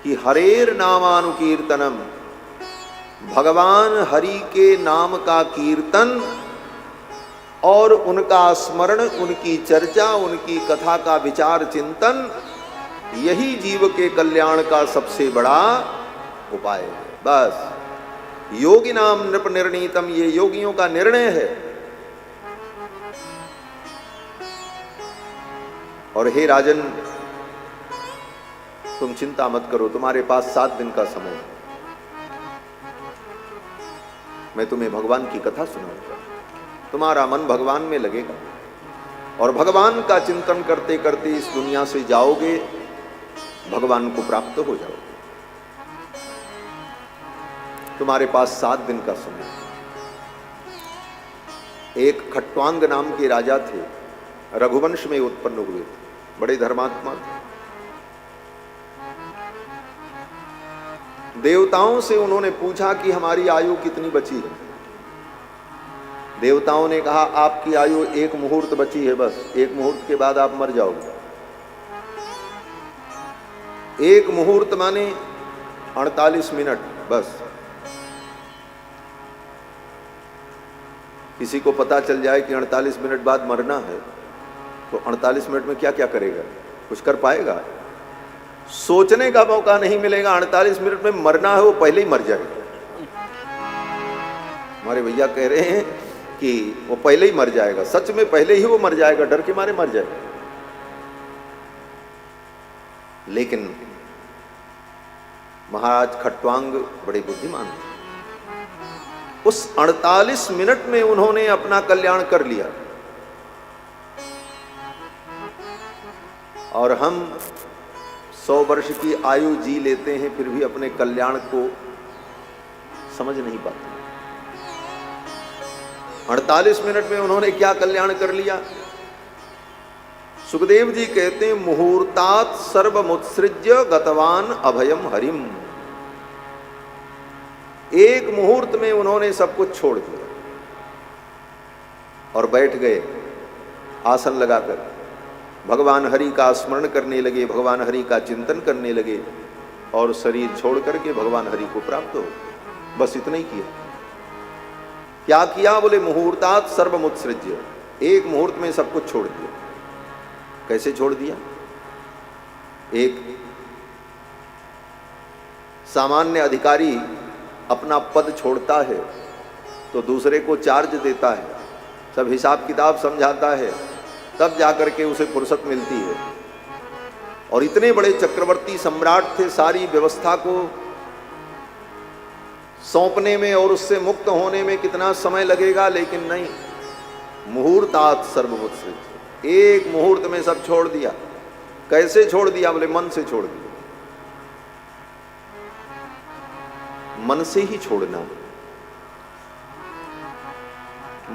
कि हरेर नामानुकीर्तनम, भगवान हरि के नाम का कीर्तन और उनका स्मरण, उनकी चर्चा, उनकी कथा का विचार चिंतन, यही जीव के कल्याण का सबसे बड़ा उपाय है। बस योगी नाम नृप निर्णीतम, ये योगियों का निर्णय है। और हे राजन, तुम चिंता मत करो, तुम्हारे पास 7 दिन का समय है। मैं तुम्हें भगवान की कथा सुनाऊंगा, तुम्हारा मन भगवान में लगेगा और भगवान का चिंतन करते करते इस दुनिया से जाओगे, भगवान को प्राप्त हो जाओगे। तुम्हारे पास 7 दिन का समय। एक खट्वांग नाम के राजा थे, रघुवंश में उत्पन्न हुए थे, बड़े धर्मात्मा थे। देवताओं से उन्होंने पूछा कि हमारी आयु कितनी बची है। देवताओं ने कहा आपकी आयु 1 मुहूर्त बची है, बस 1 मुहूर्त के बाद आप मर जाओगे। 1 मुहूर्त माने 48 मिनट बस। किसी को पता चल जाए कि 48 मिनट बाद मरना है तो 48 मिनट में क्या क्या करेगा? कुछ कर पाएगा? सोचने का मौका नहीं मिलेगा। 48 मिनट में मरना है, वो पहले ही मर जाएगा। हमारे भैया कह रहे हैं कि वो पहले ही मर जाएगा, सच में पहले ही वो मर जाएगा, डर के मारे मर जाएगा। लेकिन महाराज खट्वांग बड़े बुद्धिमान थे। उस 48 मिनट में उन्होंने अपना कल्याण कर लिया। और हम 100 वर्ष की आयु जी लेते हैं, फिर भी अपने कल्याण को समझ नहीं पाते। 48 मिनट में उन्होंने क्या कल्याण कर लिया। सुखदेव जी कहते हैं, मुहूर्तात सर्वमुत्सृज्य गतवान अभयम हरिम। एक मुहूर्त में उन्होंने सब कुछ छोड़ दिया और बैठ गए आसन लगाकर, भगवान हरि का स्मरण करने लगे, भगवान हरि का चिंतन करने लगे और शरीर छोड़ करके भगवान हरि को प्राप्त हो। बस इतना ही किया। क्या किया? बोले मुहूर्तात सर्वमुत्सृज्य, एक मुहूर्त में सब कुछ छोड़ दिया। कैसे छोड़ दिया? एक सामान्य अधिकारी अपना पद छोड़ता है तो दूसरे को चार्ज देता है, सब हिसाब किताब समझाता है, तब जाकर के उसे फुर्सत मिलती है। और इतने बड़े चक्रवर्ती सम्राट थे, सारी व्यवस्था को सौंपने में और उससे मुक्त होने में कितना समय लगेगा, लेकिन नहीं, मुहूर्तात सर्वमुत्सृज्य, एक मुहूर्त में सब छोड़ दिया। कैसे छोड़ दिया? बोले मन से छोड़ दिया। मन से ही छोड़ना,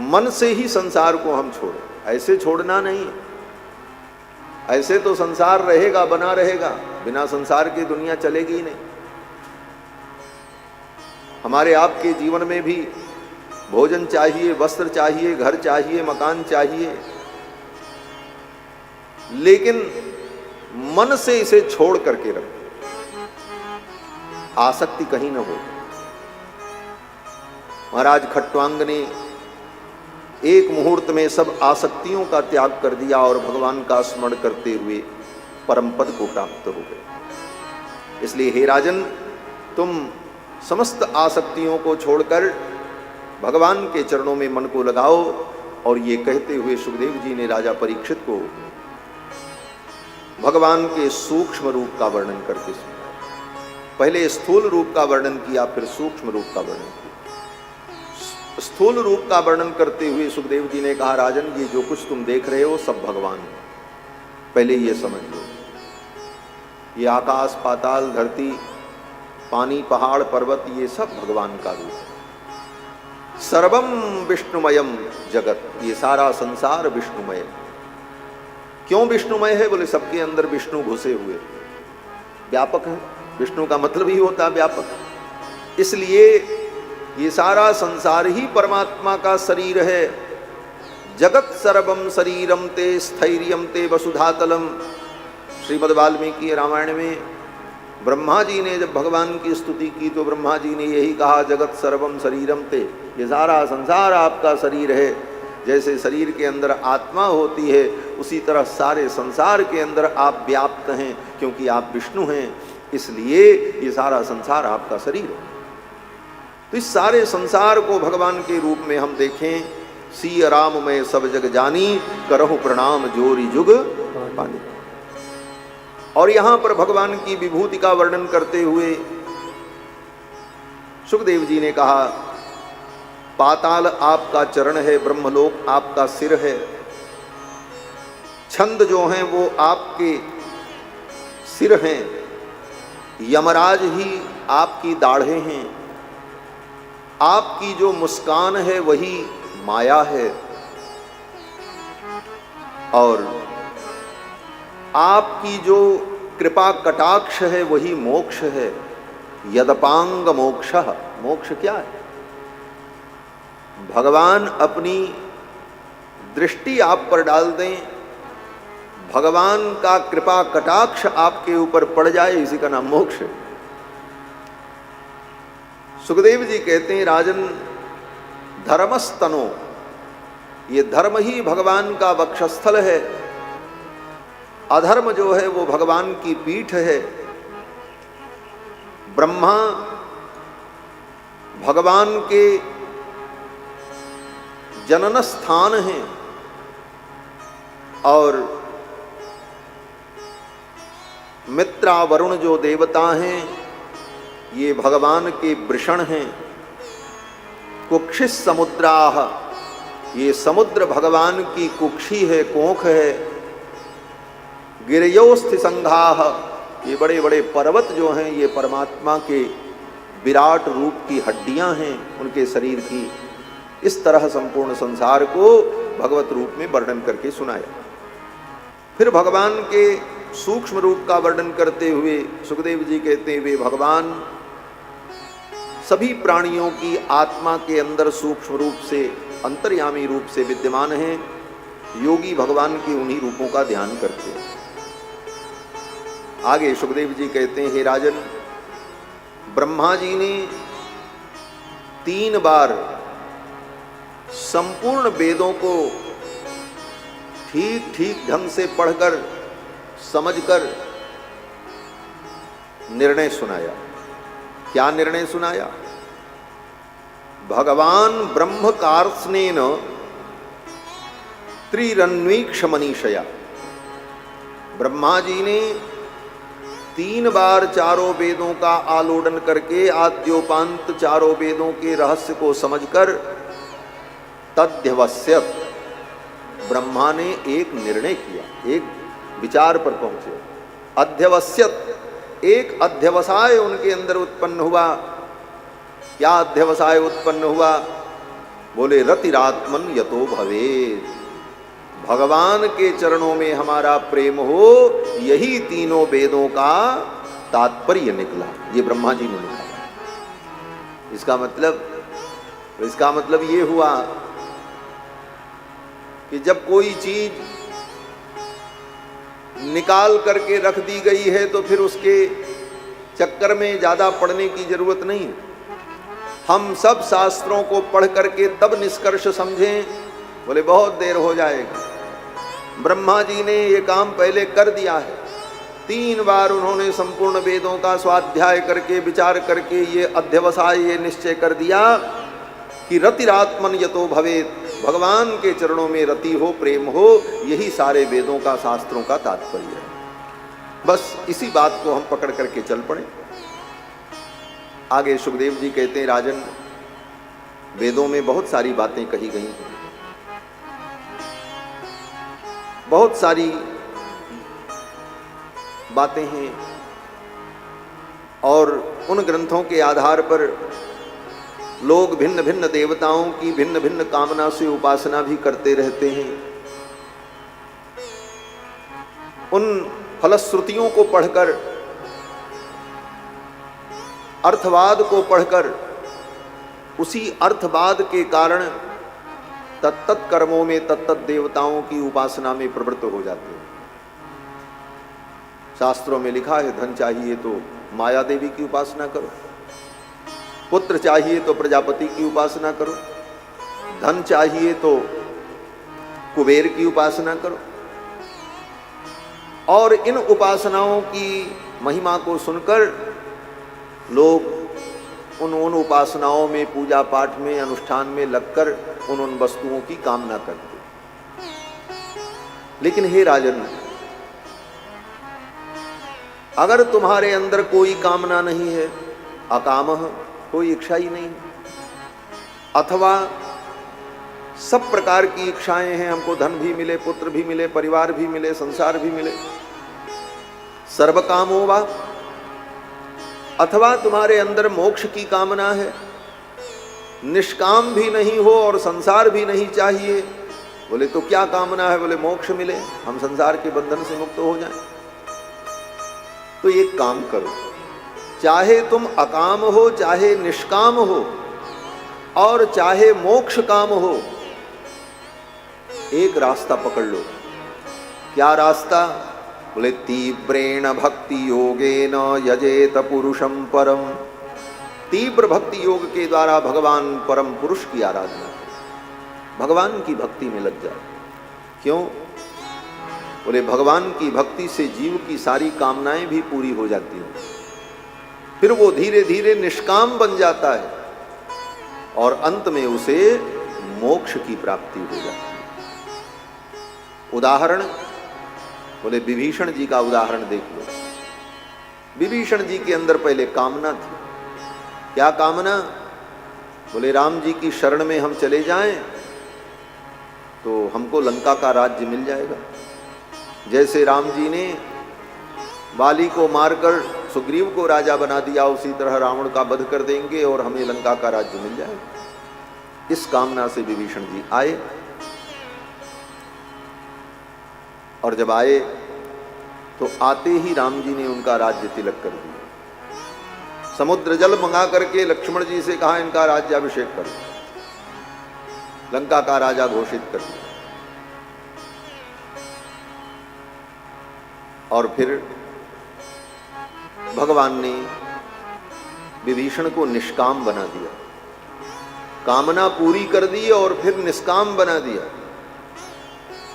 मन से ही संसार को हम छोड़ें, ऐसे छोड़ना नहीं। ऐसे तो संसार रहेगा, बना रहेगा, बिना संसार की दुनिया चलेगी ही नहीं। हमारे आपके जीवन में भी भोजन चाहिए, वस्त्र चाहिए, घर चाहिए, मकान चाहिए, लेकिन मन से इसे छोड़ करके रखो, आसक्ति कहीं न हो। महाराज खट्वांग ने एक मुहूर्त में सब आसक्तियों का त्याग कर दिया और भगवान का स्मरण करते हुए परम पद को प्राप्त हो गए। इसलिए हे राजन, तुम समस्त आसक्तियों को छोड़कर भगवान के चरणों में मन को लगाओ। और ये कहते हुए सुखदेव जी ने राजा परीक्षित को भगवान के सूक्ष्म रूप का वर्णन करके सुनाया। पहले स्थूल रूप का वर्णन किया, फिर सूक्ष्म रूप का वर्णन किया। स्थूल रूप का वर्णन करते हुए सुखदेव जी ने कहा, राजन, ये जो कुछ तुम देख रहे हो सब भगवान है। पहले ये समझ लो, ये आकाश, पाताल, धरती, पानी, पहाड़, पर्वत, ये सब भगवान का रूप है। सर्वम विष्णुमयम जगत, ये सारा संसार विष्णुमय। क्यों विष्णुमय है? बोले सबके अंदर विष्णु घुसे हुए, व्यापक है। विष्णु का मतलब ही होता है व्यापक। इसलिए ये सारा संसार ही परमात्मा का शरीर है। जगत सर्वम शरीरम ते स्थैर्यम ते वसुधातलम। श्रीमद् वाल्मीकि रामायण में ब्रह्मा जी ने जब भगवान की स्तुति की तो ब्रह्मा जी ने यही कहा, जगत सर्वम शरीरम ते, ये सारा संसार आपका शरीर है। जैसे शरीर के अंदर आत्मा होती है, उसी तरह सारे संसार के अंदर आप व्याप्त हैं, क्योंकि आप विष्णु हैं, इसलिए ये सारा संसार आपका शरीर है। तो इस सारे संसार को भगवान के रूप में हम देखें। सिय राम मैं सब जग जानी, करहु प्रणाम जोरी जुग पानी। और यहां पर भगवान की विभूति का वर्णन करते हुए सुखदेव जी ने कहा, पाताल आपका चरण है, ब्रह्मलोक आपका सिर है, छंद जो हैं वो आपके सिर हैं, यमराज ही आपकी दाढ़ें हैं, आपकी जो मुस्कान है वही माया है, और आपकी जो कृपा कटाक्ष है वही मोक्ष है। यदपांग मोक्षः, मोक्ष क्या है? भगवान अपनी दृष्टि आप पर डाल दें, भगवान का कृपा कटाक्ष आपके ऊपर पड़ जाए, इसी का नाम मोक्ष है। सुखदेव जी कहते हैं, राजन, धर्मस्तनो, ये धर्म ही भगवान का वक्षस्थल है, अधर्म जो है वो भगवान की पीठ है। ब्रह्मा भगवान के जनन स्थान हैं और मित्रा वरुण जो देवता हैं ये भगवान के वृषण हैं। कुक्षिस समुद्राह, ये समुद्र भगवान की कुक्षी है, कोंख है। गिरयोस्थ संघाह, ये बड़े बड़े पर्वत जो हैं ये परमात्मा के विराट रूप की हड्डियां हैं उनके शरीर की। इस तरह संपूर्ण संसार को भगवत रूप में वर्णन करके सुनाया। फिर भगवान के सूक्ष्म रूप का वर्णन करते हुए सुखदेव जी कहते हुए, भगवान सभी प्राणियों की आत्मा के अंदर सूक्ष्म रूप से, अंतर्यामी रूप से विद्यमान हैं। योगी भगवान के उन्हीं रूपों का ध्यान करते हैं। आगे सुखदेव जी कहते हैं, हे राजन, ब्रह्मा जी ने 3 बार संपूर्ण वेदों को ठीक ठीक ढंग से पढ़कर समझकर निर्णय सुनाया। क्या निर्णय सुनाया? भगवान ब्रह्म कार्त्स्नेन त्रिरन्वीक्ष मनीषया, ब्रह्मा जी ने 3 बार चारों वेदों का आलोडन करके आद्योपांत चारों वेदों के रहस्य को समझकर तद्ध्यवस्यत, ब्रह्मा ने एक निर्णय किया, एक विचार पर पहुंचे। अध्यवस्यत, एक अध्यवसाय उनके अंदर उत्पन्न हुआ। क्या अध्यवसाय उत्पन्न हुआ? बोले रतिरात्मन यतो भवेत्, भगवान के चरणों में हमारा प्रेम हो, यही तीनों वेदों का तात्पर्य निकला। ये ब्रह्मा जी ने लिखा। इसका मतलब ये हुआ कि जब कोई चीज निकाल करके रख दी गई है तो फिर उसके चक्कर में ज्यादा पढ़ने की जरूरत नहीं है। हम सब शास्त्रों को पढ़ करके तब निष्कर्ष समझें, बोले बहुत देर हो जाएगी। ब्रह्मा जी ने ये काम पहले कर दिया है। 3 बार उन्होंने संपूर्ण वेदों का स्वाध्याय करके विचार करके ये अध्यवसाय, ये निश्चय कर दिया कि रतिरात्मन यतो भवेत्, भगवान के चरणों में रति हो, प्रेम हो, यही सारे वेदों का, शास्त्रों का तात्पर्य है। बस इसी बात को हम पकड़ करके चल पड़े। आगे सुखदेव जी कहते हैं, राजन, वेदों में बहुत सारी बातें कही गई हैं, बहुत सारी बातें हैं, और उन ग्रंथों के आधार पर लोग भिन्न भिन्न देवताओं की भिन्न भिन्न कामना से उपासना भी करते रहते हैं। उन फलश्रुतियों को पढ़कर, अर्थवाद को पढ़कर, उसी अर्थवाद के कारण तत्त कर्मों में तत्त देवताओं की उपासना में प्रवृत्त हो जाते हैं। शास्त्रों में लिखा है, धन चाहिए तो माया देवी की उपासना करो, पुत्र चाहिए तो प्रजापति की उपासना करो, धन चाहिए तो कुबेर की उपासना करो। और इन उपासनाओं की महिमा को सुनकर लोग उन उपासनाओं में, पूजा पाठ में, अनुष्ठान में लगकर उन वस्तुओं की कामना करते। लेकिन हे राजन, अगर तुम्हारे अंदर कोई कामना नहीं है, अकामः, कोई इच्छा ही नहीं, अथवा सब प्रकार की इच्छाएं हैं, हमको धन भी मिले, पुत्र भी मिले, परिवार भी मिले, संसार भी मिले, सर्वकामो वा, अथवा तुम्हारे अंदर मोक्ष की कामना है, निष्काम भी नहीं हो और संसार भी नहीं चाहिए, बोले तो क्या कामना है? बोले मोक्ष मिले, हम संसार के बंधन से मुक्त हो जाएं। तो एक काम करो, चाहे तुम अकाम हो, चाहे निष्काम हो, और चाहे मोक्ष काम हो, एक रास्ता पकड़ लो। क्या रास्ता? बोले तीव्रेण भक्ति योगेन यजेत पुरुषम परम, तीव्र भक्ति योग के द्वारा भगवान परम पुरुष की आराधना करो, भगवान की भक्ति में लग जाओ। क्यों? बोले भगवान की भक्ति से जीव की सारी कामनाएं भी पूरी हो जाती हैं, फिर वो धीरे धीरे निष्काम बन जाता है और अंत में उसे मोक्ष की प्राप्ति हो जाती है। उदाहरण, बोले विभीषण जी का उदाहरण देख लो। विभीषण जी के अंदर पहले कामना थी, क्या कामना? बोले राम जी की शरण में हम चले जाएं तो हमको लंका का राज्य मिल जाएगा। जैसे राम जी ने बाली को मारकर सुग्रीव को राजा बना दिया, उसी तरह रावण का वध कर देंगे और हमें लंका का राज्य मिल जाएगा। इस कामना से विभीषण जी आए, और जब आए तो आते ही राम जी ने उनका राज्य तिलक कर दिया। समुद्र जल मंगा करके लक्ष्मण जी से कहा इनका राज्याभिषेक करो, लंका का राजा घोषित कर दिया। और फिर भगवान ने विभीषण को निष्काम बना दिया, कामना पूरी कर दी और फिर निष्काम बना दिया।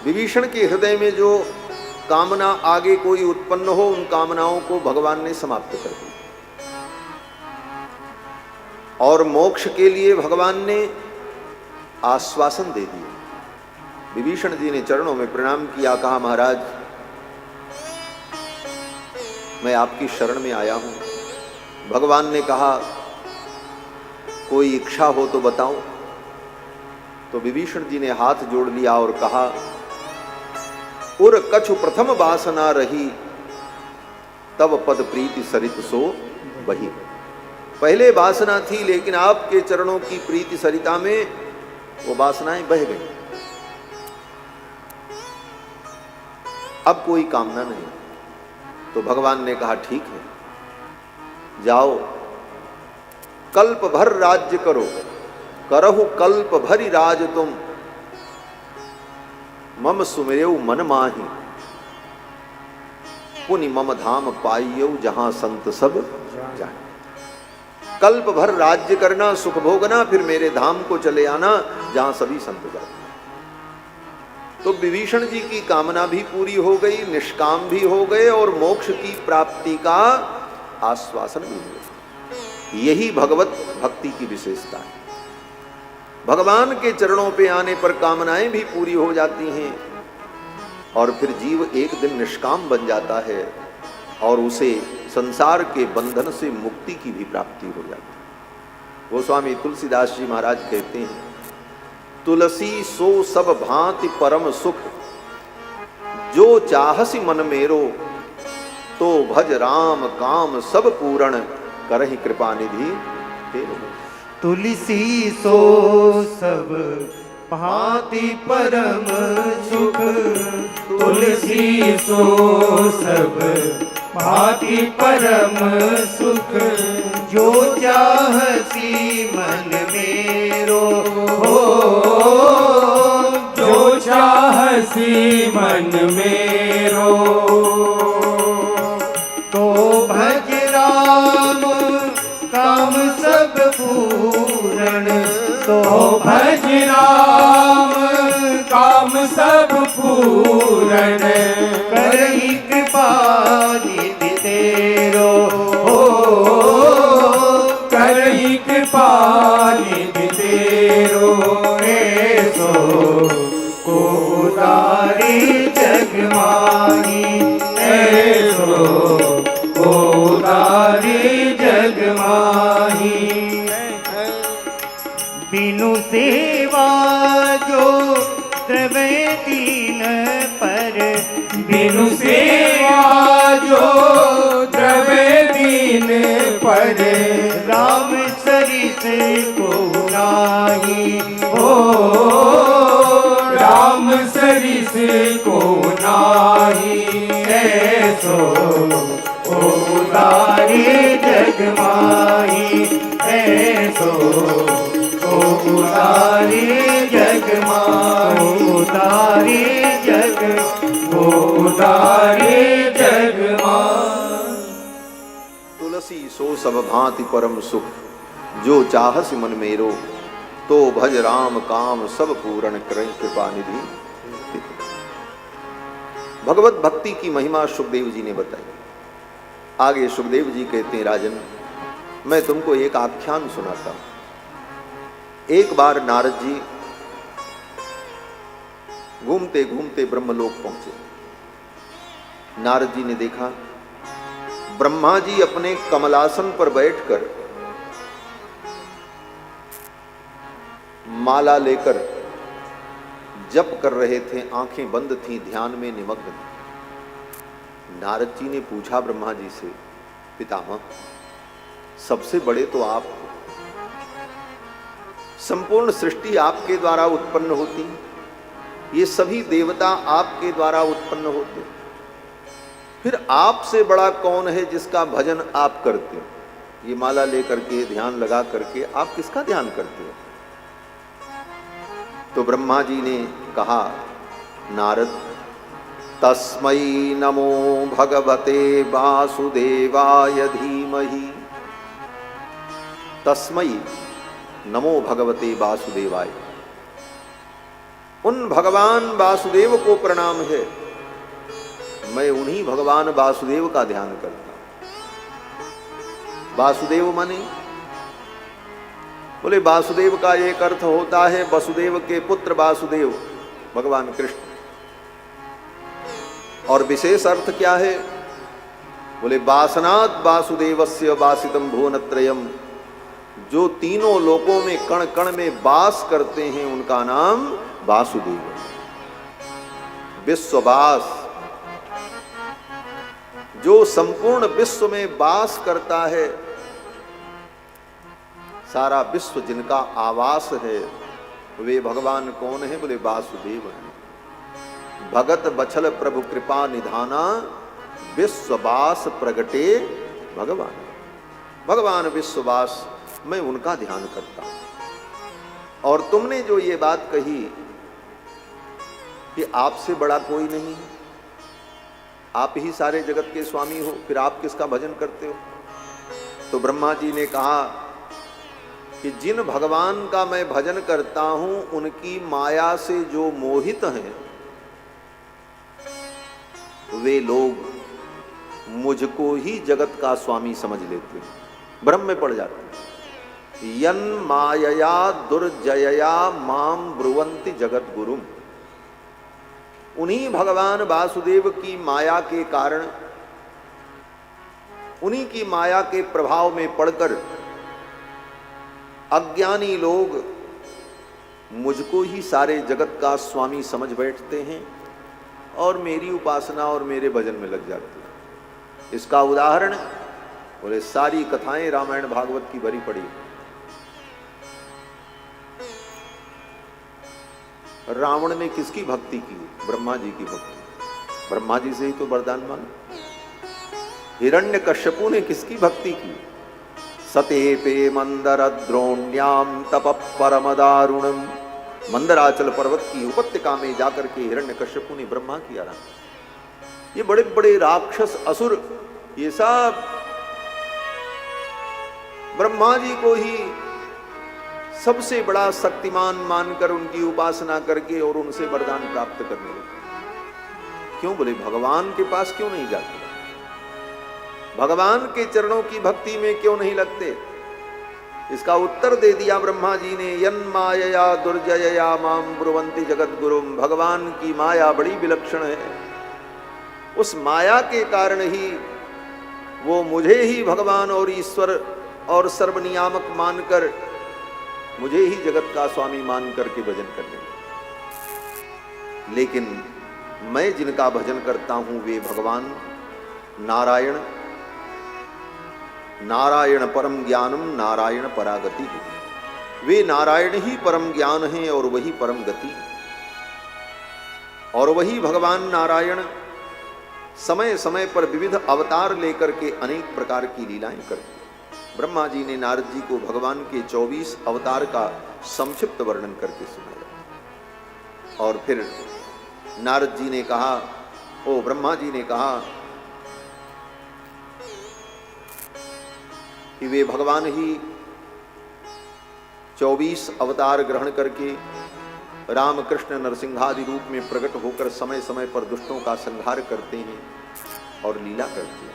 विभीषण के हृदय में जो कामना आगे कोई उत्पन्न हो, उन कामनाओं को भगवान ने समाप्त कर दिया। और मोक्ष के लिए भगवान ने आश्वासन दे दिया। विभीषण जी ने चरणों में प्रणाम किया, कहा महाराज मैं आपकी शरण में आया हूं। भगवान ने कहा कोई इच्छा हो तो बताओ। तो विभीषण जी ने हाथ जोड़ लिया और कहा उर कछु प्रथम वासना रही, तब पद प्रीति सरित सो बही। पहले वासना थी लेकिन आपके चरणों की प्रीति सरिता में वो वासनाएं बह गई। अब कोई कामना नहीं। तो भगवान ने कहा ठीक है, जाओ कल्प भर राज्य करो, करहु कल्प भरी राज तुम, मम सुमिरेउ मन माही, पुनि मम धाम पाइयो जहां संत सब जाए। कल्प भर राज्य करना, सुख भोगना, फिर मेरे धाम को चले आना जहां सभी संत जाते। तो विभीषण जी की कामना भी पूरी हो गई, निष्काम भी हो गए और मोक्ष की प्राप्ति का आश्वासन भी मिला। यही भगवत भक्ति की विशेषता है। भगवान के चरणों पे आने पर कामनाएं भी पूरी हो जाती हैं और फिर जीव एक दिन निष्काम बन जाता है और उसे संसार के बंधन से मुक्ति की भी प्राप्ति हो जाती है। वो स्वामी तुलसीदास जी महाराज कहते हैं तुलसी सो सब भांति परम सुख, जो चाहसी मन मेरो, तो भज राम काम सब पूर्ण, करहि कृपा निधि तेरो। तुलसी सो सब भांति परम सुख, तुलसी सो सब भांति परम सुख, जो चाहसी मन मेरो, जो चाहसी मन मेरो, तो भज राम काम सब पूर्ण, तो भज राम काम सब पूर्ण, करहि कृपा निधि तेरो, करहि कृपा निधि तेरो। ऐसो को उतारे जग माही, ऐसो को उतारे जग माही, बिनु सेवा जो द्रवे दीन पर, बिनु सेवा जो द्रवे दीन पर, राम सरिस को नाही, हो राम सरिस को नाही। ऐसो उतारे जग माही, ऐसो उतारे जग माही, उतारे जग, उतारे जग माही। तुलसी सो सब भांति परम सुख, जो चाहसी मन मेरो, तो भज राम काम सब पूर्ण, करहि कृपा निधि। भगवत भक्ति की महिमा सुखदेव जी ने बताई। आगे सुखदेव जी कहते हैं राजन मैं तुमको एक आख्यान सुनाता हूं। एक बार नारद जी घूमते घूमते ब्रह्मलोक पहुंचे। नारद जी ने देखा ब्रह्मा जी अपने कमलासन पर बैठकर माला लेकर जप कर रहे थे, आंखें बंद थीं, ध्यान में निमग्न थे। नारद जी ने पूछा ब्रह्मा जी से, पितामह सबसे बड़े तो आप, संपूर्ण सृष्टि आपके द्वारा उत्पन्न होती, ये सभी देवता आपके द्वारा उत्पन्न होते, फिर आपसे बड़ा कौन है जिसका भजन आप करते हो? ये माला लेकर के, ध्यान लगा करके आप किसका ध्यान करते हो? तो ब्रह्मा जी ने कहा, नारद तस्मै नमो भगवते वासुदेवाय धीमहि। तस्मै नमो भगवते वासुदेवाय, उन भगवान वासुदेव को प्रणाम है, मैं उन्हीं भगवान वासुदेव का ध्यान करता हूं। वासुदेव माने, बोले वासुदेव का एक अर्थ होता है वसुदेव के पुत्र वासुदेव भगवान कृष्ण, और विशेष अर्थ क्या है? बोले वासनात् वासुदेवस्य वासितम भुवनत्रयम्, जो तीनों लोकों में कण कण में वास करते हैं उनका नाम वासुदेव है। विश्ववास, जो संपूर्ण विश्व में वास करता है, सारा विश्व जिनका आवास है, वे भगवान कौन है? बोले वासुदेव है। भगत बछल प्रभु कृपा निधाना, विश्ववास प्रगटे भगवान। भगवान विश्ववास, मैं उनका ध्यान करता हूं। और तुमने जो ये बात कही कि आपसे बड़ा कोई नहीं है, आप ही सारे जगत के स्वामी हो, फिर आप किसका भजन करते हो? तो ब्रह्मा जी ने कहा कि जिन भगवान का मैं भजन करता हूं, उनकी माया से जो मोहित हैं, वे लोग मुझको ही जगत का स्वामी समझ लेते हैं, भ्रम में पड़ जाते हैं। यन मायया दुर्जयया माम ब्रुवंति जगत गुरुम, उन्हीं भगवान वासुदेव की माया के कारण, उन्हीं की माया के प्रभाव में पड़कर अज्ञानी लोग मुझको ही सारे जगत का स्वामी समझ बैठते हैं और मेरी उपासना और मेरे भजन में लग जाते हैं। इसका उदाहरण, बोले सारी कथाएं रामायण भागवत की भरी पड़ी। रावण ने किसकी भक्ति की? ब्रह्मा जी की भक्ति। ब्रह्मा जी से ही तो वरदान मांगा। हिरण्यकश्यपु ने किसकी भक्ति की? सतेपे मंदर द्रोण्याम तप परम दारुणम, मंदराचल पर्वत की उपत्यका में जाकर के हिरण्यकश्यपु ने ब्रह्मा की आराधना। ये बड़े बड़े राक्षस असुर, ये सब ब्रह्मा जी को ही सबसे बड़ा शक्तिमान मानकर उनकी उपासना करके और उनसे वरदान प्राप्त करने लगे। क्यों? बोले भगवान के पास क्यों नहीं जाते? भगवान के चरणों की भक्ति में क्यों नहीं लगते? इसका उत्तर दे दिया ब्रह्मा जी ने, यन मायया दुर्जयया माम ब्रुवंति जगत गुरुम, भगवान की माया बड़ी विलक्षण है। उस माया के कारण ही वो मुझे ही भगवान और ईश्वर और सर्वनियामक मानकर, मुझे ही जगत का स्वामी मान करके भजन करने लगे। लेकिन मैं जिनका भजन करता हूं वे भगवान नारायण, नारायण परम ज्ञानम नारायण परागति है। वे नारायण ही परम ज्ञान हैं और वही परम गति, और वही भगवान नारायण समय समय पर विविध अवतार लेकर के अनेक प्रकार की लीलाएं करते। ब्रह्मा जी ने नारद जी को भगवान के 24 अवतार का संक्षिप्त वर्णन करके सुनाया। और फिर नारद जी ने कहा, ओ ब्रह्मा जी ने कहा कि वे भगवान ही 24 अवतार ग्रहण करके राम कृष्ण नरसिंहादि रूप में प्रकट होकर समय समय पर दुष्टों का संहार करते हैं और लीला करते हैं।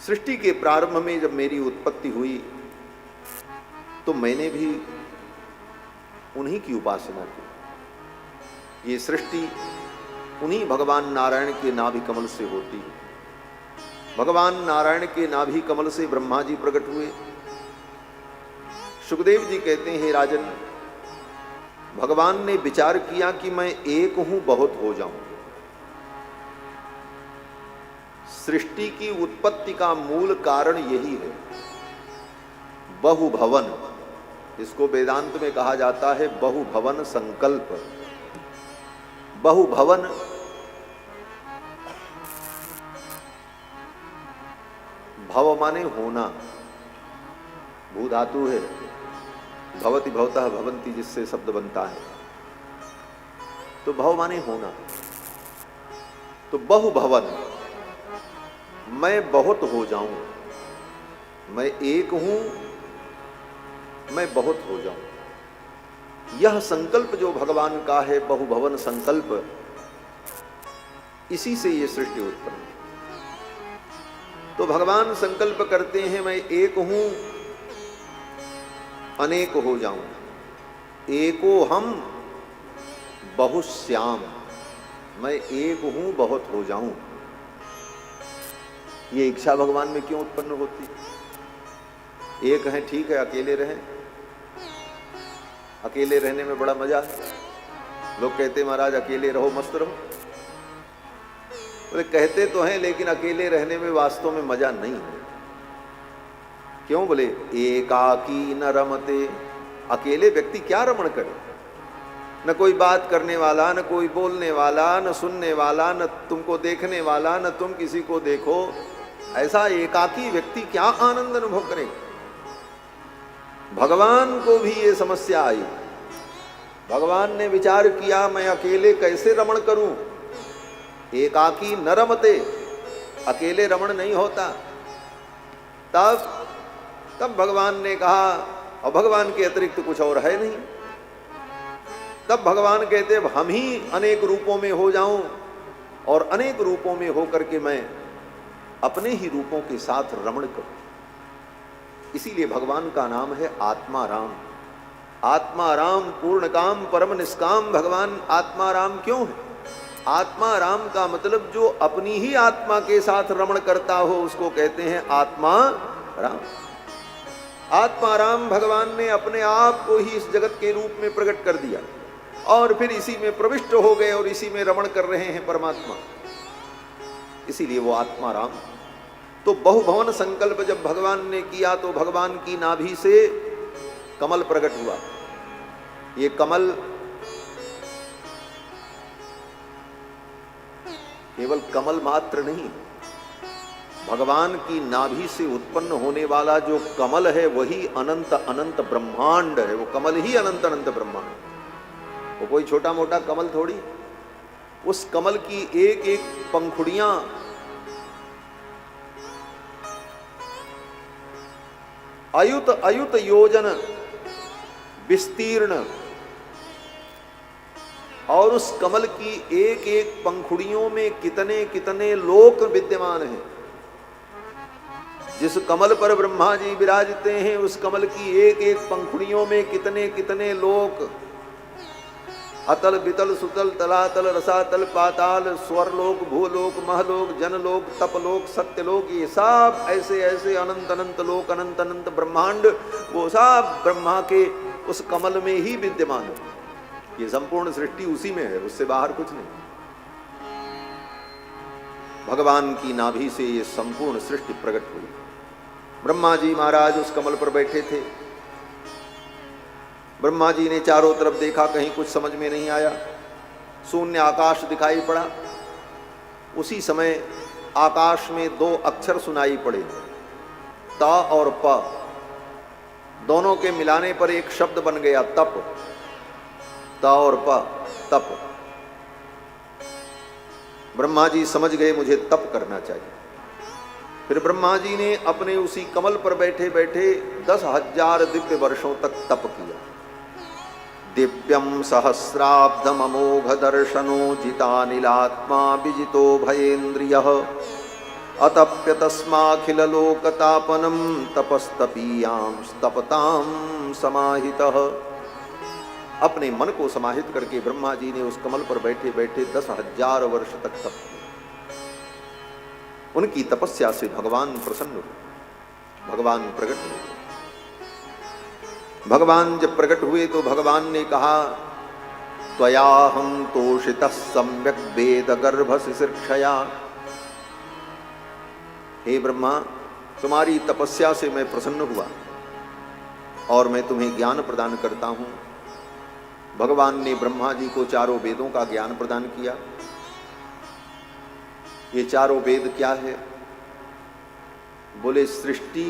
सृष्टि के प्रारंभ में जब मेरी उत्पत्ति हुई तो मैंने भी उन्हीं की उपासना की। ये सृष्टि उन्हीं भगवान नारायण के नाभि कमल से होती है। भगवान नारायण के नाभि कमल से ब्रह्मा जी प्रकट हुए, सुखदेव जी कहते हैं, राजन, भगवान ने विचार किया कि मैं एक हूं, बहुत हो जाऊं। सृष्टि की उत्पत्ति का मूल कारण यही है, बहुभवन। इसको वेदांत में कहा जाता है बहुभवन संकल्प। बहुभवन भव माने होना, भू धातु है, भवति भवतः भवंती जिससे शब्द बनता है, तो भव माने होना। तो बहुभवन, मैं बहुत हो जाऊं, मैं एक हूं, मैं बहुत हो जाऊं। यह संकल्प जो भगवान का है, बहुभवन संकल्प, इसी से ये सृष्टि उत्पन्न। तो भगवान संकल्प करते हैं, मैं एक हूं, अनेक हो जाऊं। एको हम बहुश्याम, मैं एक हूं, बहुत हो जाऊं। ये इच्छा भगवान में क्यों उत्पन्न होती? एक है, ठीक है, अकेले रहें, अकेले रहने में बड़ा मजा है। लोग कहते महाराज अकेले रहो, मस्त रहो। बोले कहते तो हैं, लेकिन अकेले रहने में वास्तव में मजा नहीं है। क्यों? बोले एकाकी न रमते, अकेले व्यक्ति क्या रमण करे? न कोई बात करने वाला, न कोई बोलने वाला, न सुनने वाला, न तुमको देखने वाला, न तुम किसी को देखो। ऐसा एकाकी व्यक्ति क्या आनंद अनुभव करे? भगवान को भी ये समस्या आई। भगवान ने विचार किया, मैं अकेले कैसे रमण करूं? एकाकी न रमते, अकेले रमण नहीं होता। तब भगवान ने कहा, और भगवान के अतिरिक्त कुछ और है नहीं। तब भगवान कहते हम ही अनेक रूपों में हो जाऊं, और अनेक रूपों में होकर के मैं अपने ही रूपों के साथ रमण करूं। इसीलिए भगवान का नाम है आत्मा राम। आत्मा राम पूर्ण काम परम निष्काम। भगवान आत्मा राम क्यों है? आत्मा राम का मतलब जो अपनी ही आत्मा के साथ रमण करता हो, उसको कहते हैं आत्मा राम। आत्मा राम भगवान ने अपने आप को ही इस जगत के रूप में प्रकट कर दिया, और फिर इसी में प्रविष्ट हो गए, और इसी में रमण कर रहे हैं परमात्मा। इसीलिए वो आत्मा राम। तो बहुभवन संकल्प जब भगवान ने किया, तो भगवान की नाभि से कमल प्रकट हुआ। ये कमल केवल कमल मात्र नहीं, भगवान की नाभि से उत्पन्न होने वाला जो कमल है, वही अनंत अनंत ब्रह्मांड है। वो कमल ही अनंत अनंत ब्रह्मांड। वो कोई छोटा मोटा कमल थोड़ी। उस कमल की एक एक पंखुड़ियां अयुत अयुत योजन विस्तीर्ण, और उस कमल की एक एक पंखुड़ियों में कितने कितने लोक विद्यमान हैं। जिस कमल पर ब्रह्मा जी विराजते हैं, उस कमल की एक एक पंखुड़ियों में कितने कितने लोक, अतल वितल सुतल तलातल रसातल पाताल, स्वरलोक भूलोक महलोक जनलोक तपलोक सत्यलोक, ये सब ऐसे ऐसे अनंत अनंत लोक, अनंत अनंत ब्रह्मांड, वो सब ब्रह्मा के उस कमल में ही विद्यमान है। ये संपूर्ण सृष्टि उसी में है, उससे बाहर कुछ नहीं। भगवान की नाभि से ये संपूर्ण सृष्टि प्रकट हुई। ब्रह्मा जी महाराज उस कमल पर बैठे थे। ब्रह्मा जी ने चारों तरफ देखा, कहीं कुछ समझ में नहीं आया। शून्य आकाश दिखाई पड़ा। उसी समय आकाश में दो अक्षर सुनाई पड़े, त और प। दोनों के मिलाने पर एक शब्द बन गया, तप। त और प, तप। ब्रह्मा जी समझ गए, मुझे तप करना चाहिए। फिर ब्रह्मा जी ने अपने उसी कमल पर बैठे बैठे 10,000 दिव्य वर्षों तक तप किया। दिव्यम सहस्राब्दम अमोघ दर्शनो जितानिलात्मा विजितो भयेन्द्रियः अतप्य तस्माखिल लोकतापनम तपस्तपीयां तपतां समाहितः। अपने मन को समाहित करके ब्रह्मा जी ने उस कमल पर बैठे बैठे 10,000 वर्ष तक तप किया। उनकी तपस्या से भगवान प्रसन्न हुए, भगवान प्रकट हुए। भगवान जब प्रकट हुए तो भगवान ने कहा, त्वयाहं तोषितः सम्यक् वेद गर्भ शिशिक्षया। हे ब्रह्मा, तुम्हारी तपस्या से मैं प्रसन्न हुआ और मैं तुम्हें ज्ञान प्रदान करता हूं। भगवान ने ब्रह्मा जी को चारों वेदों का ज्ञान प्रदान किया। ये चारों वेद क्या है? बोले सृष्टि,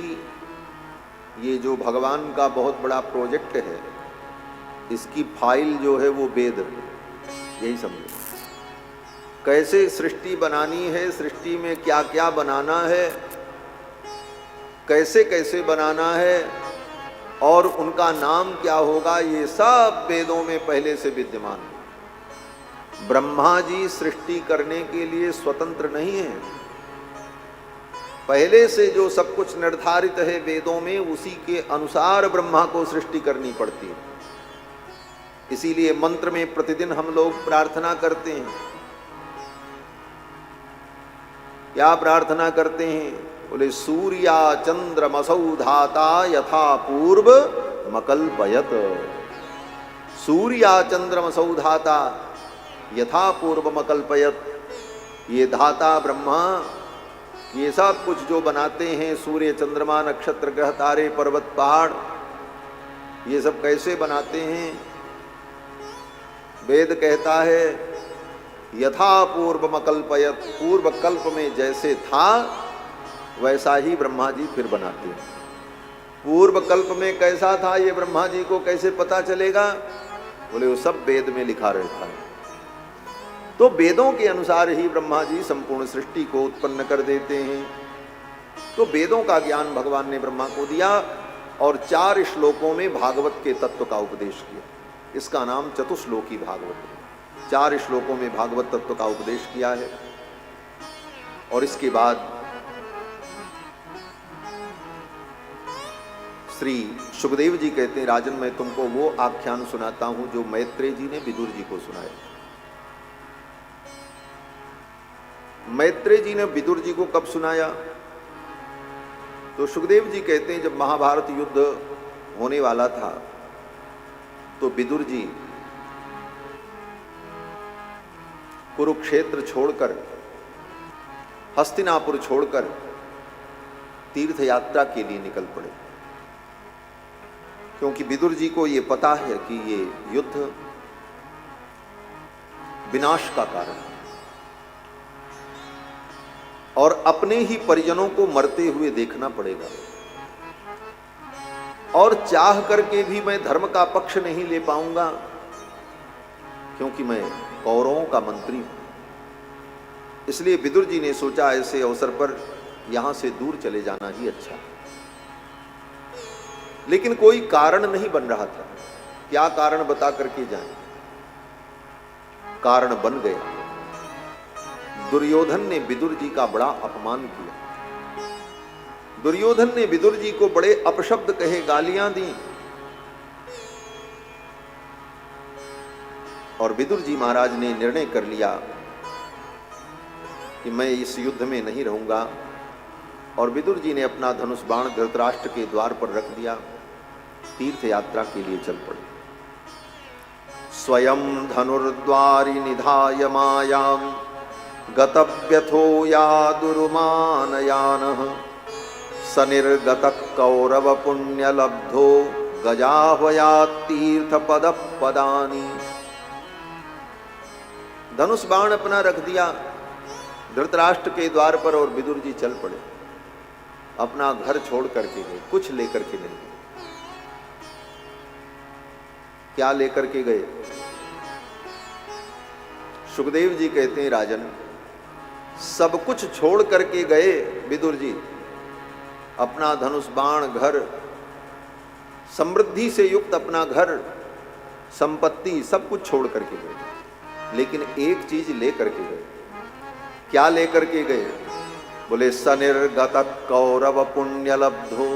ये जो भगवान का बहुत बड़ा प्रोजेक्ट है, इसकी फाइल जो है वो वेद, यही समझो। कैसे सृष्टि बनानी है, सृष्टि में क्या क्या बनाना है, कैसे कैसे बनाना है और उनका नाम क्या होगा, ये सब वेदों में पहले से विद्यमान है। ब्रह्मा जी सृष्टि करने के लिए स्वतंत्र नहीं है। पहले से जो सब कुछ निर्धारित है वेदों में, उसी के अनुसार ब्रह्मा को सृष्टि करनी पड़ती है। इसीलिए मंत्र में प्रतिदिन हम लोग प्रार्थना करते हैं। क्या प्रार्थना करते हैं? बोले सूर्या चंद्रमसौ धाता यथा पूर्व मकल्पयत। सूर्या चंद्रमसौ धाता यथा पूर्व मकल्पयत। ये धाता ब्रह्मा ये सब कुछ जो बनाते हैं, सूर्य चंद्रमा नक्षत्र ग्रह तारे पर्वत पहाड़, ये सब कैसे बनाते हैं? वेद कहता है यथा पूर्व मकल्पयत। पूर्व कल्प में जैसे था वैसा ही ब्रह्मा जी फिर बनाते हैं। पूर्व कल्प में कैसा था ये ब्रह्मा जी को कैसे पता चलेगा? बोले वो सब वेद में लिखा रहता है। तो वेदों के अनुसार ही ब्रह्मा जी संपूर्ण सृष्टि को उत्पन्न कर देते हैं। तो वेदों का ज्ञान भगवान ने ब्रह्मा को दिया और 4 श्लोकों में भागवत के तत्व का उपदेश किया। इसका नाम चतुश्लोकी भागवत है। 4 श्लोकों में भागवत तत्व का उपदेश किया है। और इसके बाद श्री सुखदेव जी कहते हैं, राजन मैं तुमको वो आख्यान सुनाता हूं जो मैत्रेय जी ने विदुर जी को सुनाया। मैत्रेय जी ने विदुर जी को कब सुनाया? तो सुखदेव जी कहते हैं जब महाभारत युद्ध होने वाला था तो विदुर जी कुरुक्षेत्र छोड़कर, हस्तिनापुर छोड़कर तीर्थ यात्रा के लिए निकल पड़े, क्योंकि विदुर जी को ये पता है कि ये युद्ध विनाश का कारण है और अपने ही परिजनों को मरते हुए देखना पड़ेगा। और चाह करके भी मैं धर्म का पक्ष नहीं ले पाऊंगा, क्योंकि मैं कौरवों का मंत्री हूं। इसलिए विदुर जी ने सोचा ऐसे अवसर पर यहां से दूर चले जाना ही अच्छा। लेकिन कोई कारण नहीं बन रहा था। क्या कारण बता करके जाएं? कारण बन गया। दुर्योधन ने विदुर जी का बड़ा अपमान किया। दुर्योधन ने विदुर जी को बड़े अपशब्द कहे, गालियां दी। और विदुर जी महाराज ने निर्णय कर लिया कि मैं इस युद्ध में नहीं रहूंगा। और विदुर जी ने अपना धनुष बाण धृतराष्ट्र के द्वार पर रख दिया, तीर्थ यात्रा के लिए चल पड़े। स्वयं धनुर्द्वारि निधाय मायां गतव्यथो यादुरुमानयानः सनिर्गतः कौरव पुण्यलब्धो गजाह्वयात् तीर्थपद पदानि। धनुष बाण अपना रख दिया धृतराष्ट्र के द्वार पर और विदुर जी चल पड़े। अपना घर छोड़ करके गए, कुछ लेकर के नहीं गए। क्या लेकर के गए? सुखदेव जी कहते हैं राजन, सब कुछ छोड़ करके गए विदुर जी। अपना धनुष बाण, घर, समृद्धि से युक्त अपना घर, संपत्ति, सब कुछ छोड़ करके गए। लेकिन एक चीज लेकर के गए। क्या लेकर के गए? बोले सनिर्गत कौरव पुण्य लब्धो।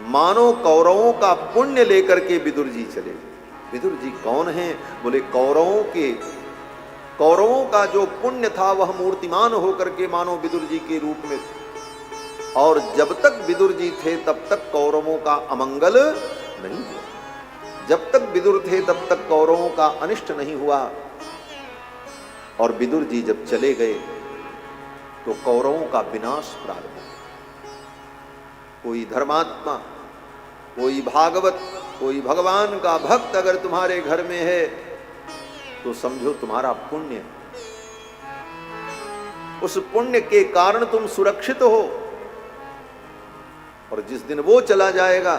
मानो कौरवों का पुण्य लेकर के विदुर जी चले। विदुर जी कौन हैं? बोले कौरवों का जो पुण्य था वह मूर्तिमान होकर के मानो विदुर जी के रूप में। और जब तक विदुर जी थे तब तक कौरवों का अमंगल नहीं हुआ। जब तक विदुर थे तब तक कौरवों का अनिष्ट नहीं हुआ, और विदुर जी जब चले गए तो कौरवों का विनाश प्रारंभ हुआ। कोई धर्मात्मा, कोई भागवत, कोई भगवान का भक्त अगर तुम्हारे घर में है तो समझो तुम्हारा पुण्य है, उस पुण्य के कारण तुम सुरक्षित हो, और जिस दिन वो चला जाएगा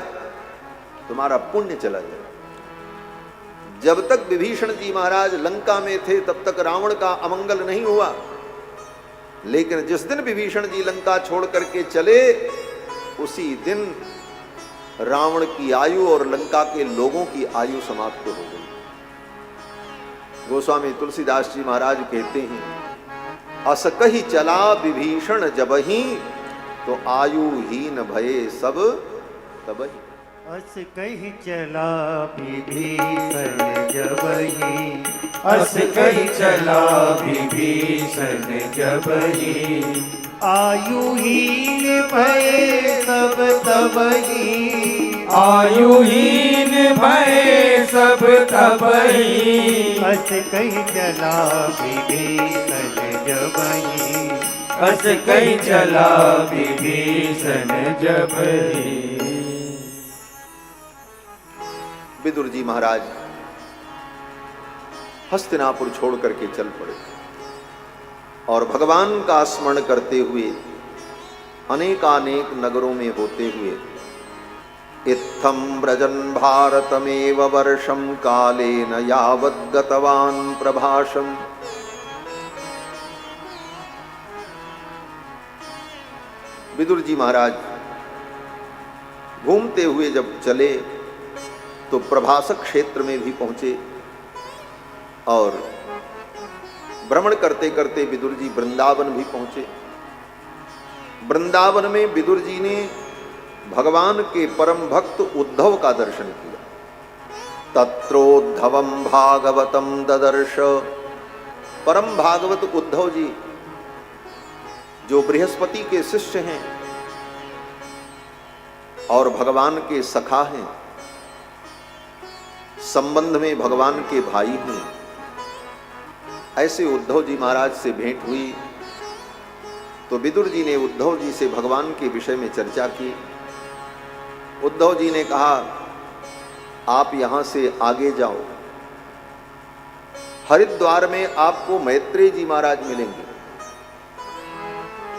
तुम्हारा पुण्य चला जाएगा। जब तक विभीषण जी महाराज लंका में थे तब तक रावण का अमंगल नहीं हुआ, लेकिन जिस दिन विभीषण जी लंका छोड़ करके चले उसी दिन रावण की आयु और लंका के लोगों की आयु समाप्त हो गई। गोस्वामी तुलसीदास जी महाराज कहते हैं, अस कही चला विभीषण जबहि, तो आयु हीन भये सब तबहि। अस कही चला विभीषण जबहि, अस कही चला विभीषण जबहि, आयुहीन भये सब तबहि, आयुहीन भये सब तबहि। अस कही चला विभीषण जबहि, अस कही चला विभीषण जबहि। विदुर जी महाराज हस्तिनापुर छोड़ करके चल पड़े और भगवान का स्मरण करते हुए अनेकानेक नगरों में होते हुए इत्थम व्रजन भारतमेव वर्षम कालेन यावद् गतवान् प्रभाषम। विदुर जी महाराज घूमते हुए जब चले तो प्रभासक क्षेत्र में भी पहुंचे, और भ्रमण करते करते विदुर जी वृंदावन भी पहुंचे। वृंदावन में विदुर जी ने भगवान के परम भक्त उद्धव का दर्शन किया। तत्रोद्धवम भागवतम ददर्श। परम भागवत उद्धव जी जो बृहस्पति के शिष्य हैं और भगवान के सखा हैं, संबंध में भगवान के भाई हैं, ऐसे उद्धव जी महाराज से भेंट हुई तो विदुर जी ने उद्धव जी से भगवान के विषय में चर्चा की। उद्धव जी ने कहा, आप यहां से आगे जाओ, हरिद्वार में आपको मैत्रेय जी महाराज मिलेंगे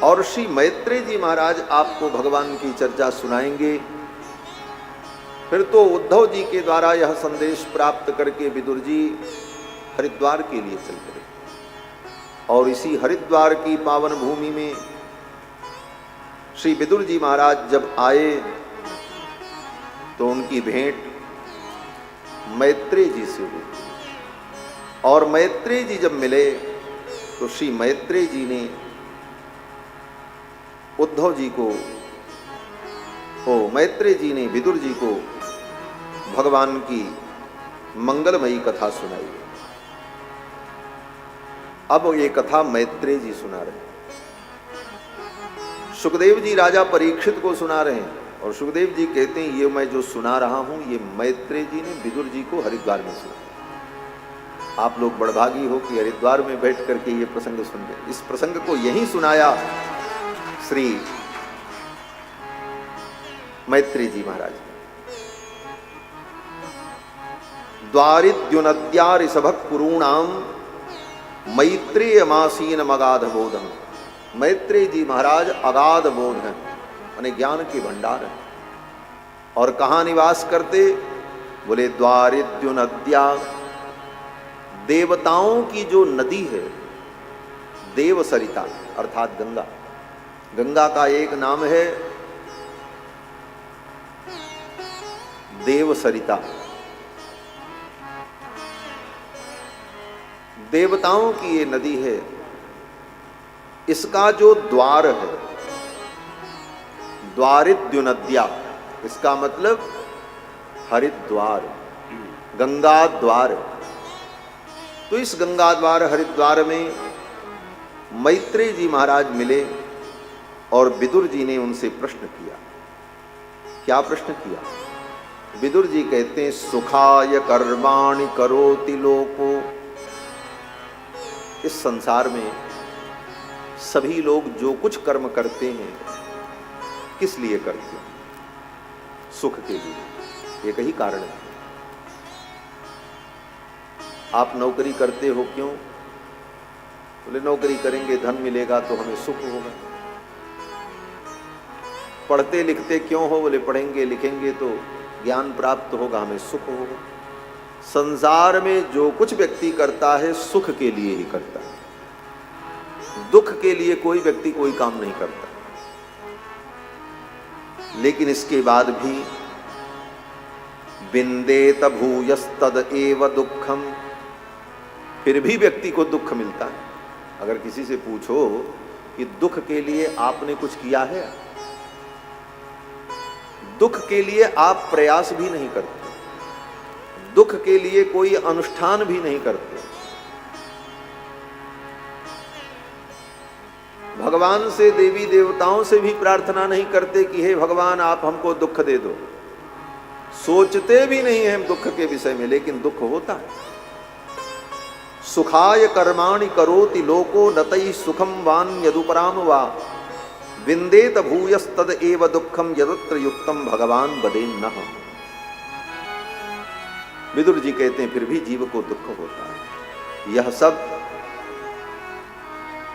और श्री मैत्रेय जी महाराज आपको भगवान की चर्चा सुनाएंगे। फिर तो उद्धव जी के द्वारा यह संदेश प्राप्त करके विदुर जी हरिद्वार के लिए चल पड़े, और इसी हरिद्वार की पावन भूमि में श्री विदुर जी महाराज जब आए तो उनकी भेंट मैत्रेय जी से हुई, और मैत्रेय जी जब मिले तो श्री मैत्रेय जी ने उद्धव जी को, मैत्रेय जी ने विदुर जी को भगवान की मंगलमयी कथा सुनाई। अब ये कथा मैत्रेय जी सुना रहे हैं, सुखदेव जी राजा परीक्षित को सुना रहे हैं, और सुखदेव जी कहते हैं ये मैं जो सुना रहा हूं ये मैत्रेय जी ने विदुर जी को हरिद्वार में सुना। आप लोग बड़भागी हो कि हरिद्वार में बैठ करके ये प्रसंग सुन रहे। इस प्रसंग को यही सुनाया श्री मैत्रेय जी महाराज। द्वारिद्युनद्या ऋषभः कुरूणाम मैत्रेय मासीन अगाध बोधम। मैत्रेय जी महाराज अगाध बोध हैं, यानी ज्ञान के भंडार हैं। और कहाँ निवास करते? बोले द्वारिद्युनद्या, देवताओं की जो नदी है देव सरिता अर्थात गंगा। गंगा का एक नाम है देव सरिता। देवताओं की ये नदी है, इसका जो द्वार है द्वारिद्युनद्या, इसका मतलब हरिद्वार, गंगा द्वार। तो इस गंगा द्वार हरिद्वार में मैत्रेय जी महाराज मिले और विदुर जी ने उनसे प्रश्न किया। क्या प्रश्न किया? विदुर जी कहते हैं सुखाय कर्माणि करोति लोको। इस संसार में सभी लोग जो कुछ कर्म करते हैं किस लिए करते हैं? सुख के लिए। एक ही कारण है। आप नौकरी करते हो क्यों? बोले नौकरी करेंगे धन मिलेगा तो हमें सुख होगा। पढ़ते लिखते क्यों हो? बोले पढ़ेंगे लिखेंगे तो ज्ञान प्राप्त होगा, हमें सुख होगा। संसार में जो कुछ व्यक्ति करता है सुख के लिए ही करता है, दुख के लिए कोई व्यक्ति कोई काम नहीं करता। लेकिन इसके बाद भी विन्देत भूयस्तद एव दुखम, फिर भी व्यक्ति को दुख मिलता है। अगर किसी से पूछो कि दुख के लिए आपने कुछ किया है, दुख के लिए आप प्रयास भी नहीं करते, दुख के लिए कोई अनुष्ठान भी नहीं करते, भगवान से देवी देवताओं से भी प्रार्थना नहीं करते कि हे भगवान आप हमको दुख दे दो, सोचते भी नहीं हैं हम दुख के विषय में, लेकिन दुख होता है। सुखाय कर्माणि करोति लोको नतई सुखम वान यदुपराम वा विन्देत भूयस्तद एव दुखम यदत्र युक्तम भगवान वदेन्नः। विदुर जी कहते हैं फिर भी जीव को दुख होता है। यह सब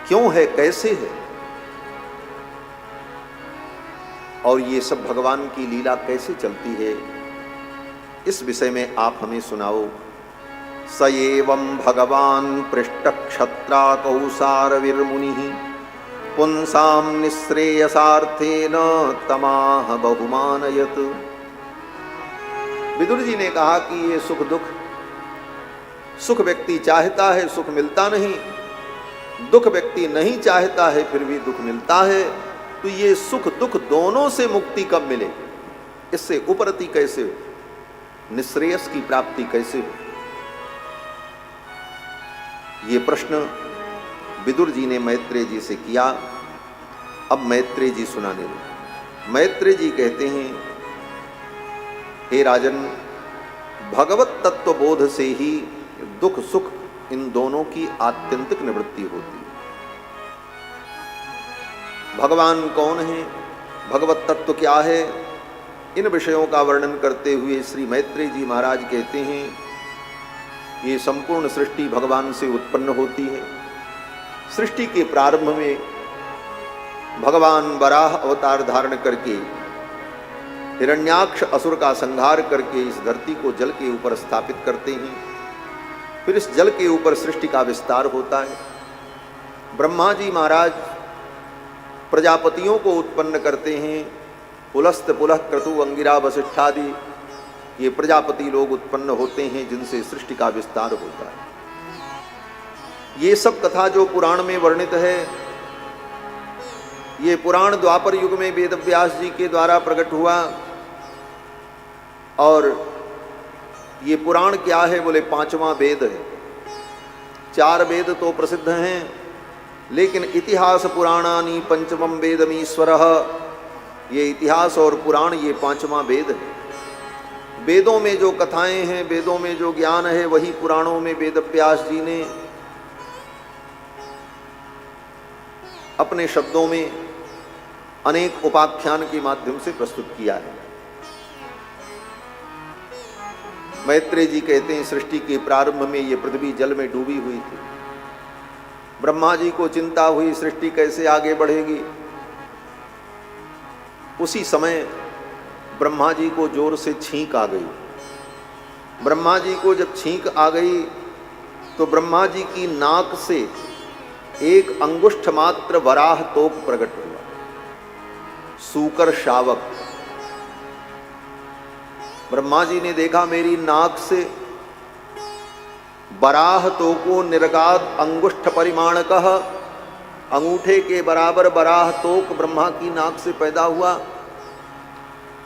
क्यों है, कैसे है, और ये सब भगवान की लीला कैसे चलती है, इस विषय में आप हमें सुनाओ। स एवं भगवान पृष्ठ क्षत्रा कौसार विर्मुनि पुंसाम निःश्रेयसार्थेन तमाह बहुमानयत। विदुर जी ने कहा कि ये सुख दुख, सुख व्यक्ति चाहता है सुख मिलता नहीं, दुख व्यक्ति नहीं चाहता है फिर भी दुख मिलता है। तो ये सुख दुख दोनों से मुक्ति कब मिले, इससे उपरति कैसे हो, निःश्रेयस की प्राप्ति कैसे हो? ये प्रश्न विदुर जी ने मैत्रेय जी से किया। अब मैत्रेय जी सुनाने लगे। मैत्रेय जी कहते हैं हे राजन, भगवत तत्व बोध से ही दुख सुख इन दोनों की आत्यंतिक निवृत्ति होती है। भगवान कौन है, भगवत तत्व क्या है, इन विषयों का वर्णन करते हुए श्री मैत्रेय जी महाराज कहते हैं ये संपूर्ण सृष्टि भगवान से उत्पन्न होती है। सृष्टि के प्रारंभ में भगवान वराह अवतार धारण करके हिरण्याक्ष असुर का संहार करके इस धरती को जल के ऊपर स्थापित करते हैं। फिर इस जल के ऊपर सृष्टि का विस्तार होता है। ब्रह्मा जी महाराज प्रजापतियों को उत्पन्न करते हैं। पुलस्त पुलह क्रतु अंगिरा वसिष्ठादि ये प्रजापति लोग उत्पन्न होते हैं जिनसे सृष्टि का विस्तार होता है। ये सब कथा जो पुराण में वर्णित है, ये पुराण द्वापर युग में वेदव्यास जी के द्वारा प्रकट हुआ। और ये पुराण क्या है बोले, पांचवा वेद है। चार वेद तो प्रसिद्ध हैं, लेकिन इतिहास पुराणानि पंचमम वेदमीश्वरः, ये इतिहास और पुराण ये पांचवा वेद है। वेदों में जो कथाएं हैं, वेदों में जो ज्ञान है, वही पुराणों में वेदव्यास जी ने अपने शब्दों में अनेक उपाख्यान के माध्यम से प्रस्तुत किया है। मैत्रेय जी कहते हैं सृष्टि के प्रारंभ में ये पृथ्वी जल में डूबी हुई थी। ब्रह्मा जी को चिंता हुई सृष्टि कैसे आगे बढ़ेगी। उसी समय ब्रह्मा जी को जोर से छींक आ गई। ब्रह्मा जी को जब छींक आ गई तो ब्रह्मा जी की नाक से एक अंगुष्ठ मात्र वराह तोक प्रकट हुआ, सूकर शावक। ब्रह्मा जी ने देखा मेरी नाक से बराह तोको निर्गाद अंगुष्ठ परिमाणकः, अंगूठे के बराबर बराह तोक ब्रह्मा की नाक से पैदा हुआ।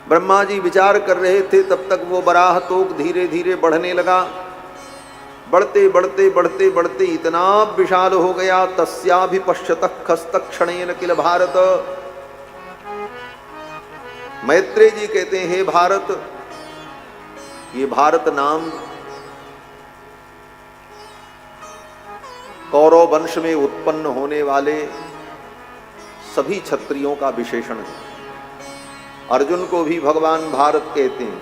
ब्रह्मा जी विचार कर रहे थे, तब तक वो बराह तोक धीरे धीरे बढ़ने लगा। बढ़ते बढ़ते बढ़ते बढ़ते इतना विशाल हो गया, तस्याभिपश्यतः खस्तक्षणेन किल भारत। मैत्रेय जी कहते हैं हे भारत, ये भारत नाम कौरव वंश में उत्पन्न होने वाले सभी क्षत्रियों का विशेषण है। अर्जुन को भी भगवान भारत कहते हैं।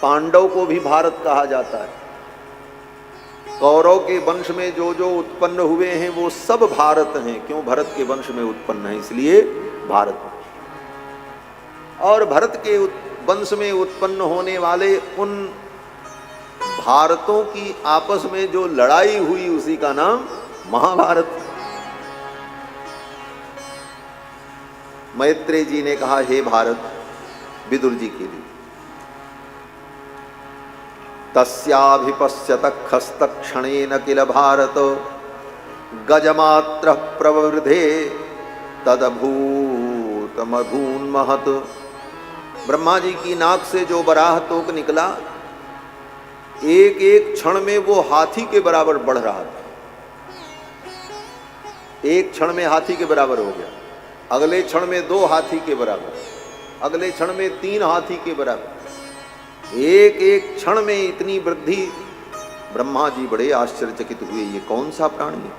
पांडव को भी भारत कहा जाता है। कौरव के वंश में जो जो उत्पन्न हुए हैं वो सब भारत हैं। क्यों? भरत के वंश में उत्पन्न है, इसलिए भारत। और भरत के वंश में उत्पन्न होने वाले उन भारतों की आपस में जो लड़ाई हुई उसी का नाम महाभारत। मैत्रेय जी ने कहा, हे भारत, विदुर जी के लिए, तस्याभिपश्यत खस्तक्षणेन किल भारत गजमात्र प्रवृधे तदभूतमभून् महत्। ब्रह्मा जी की नाक से जो बराह तोक निकला, एक एक क्षण में वो हाथी के बराबर बढ़ रहा था। एक क्षण में हाथी के बराबर हो गया, अगले क्षण में 2 हाथी के बराबर, अगले क्षण में 3 हाथी के बराबर। एक एक क्षण में इतनी वृद्धि। ब्रह्मा जी बड़े आश्चर्यचकित हुए, ये कौन सा प्राणी है?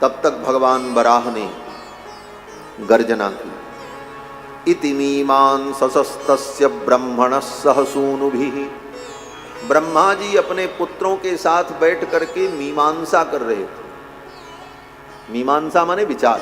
तब तक भगवान वराह ने गर्जना की, इतिमीमान् सशस्तस्य ब्रह्मणः सह सूनुभिः। ब्रह्मा जी अपने पुत्रों के साथ बैठ करके मीमांसा कर रहे थे। मीमांसा माने विचार।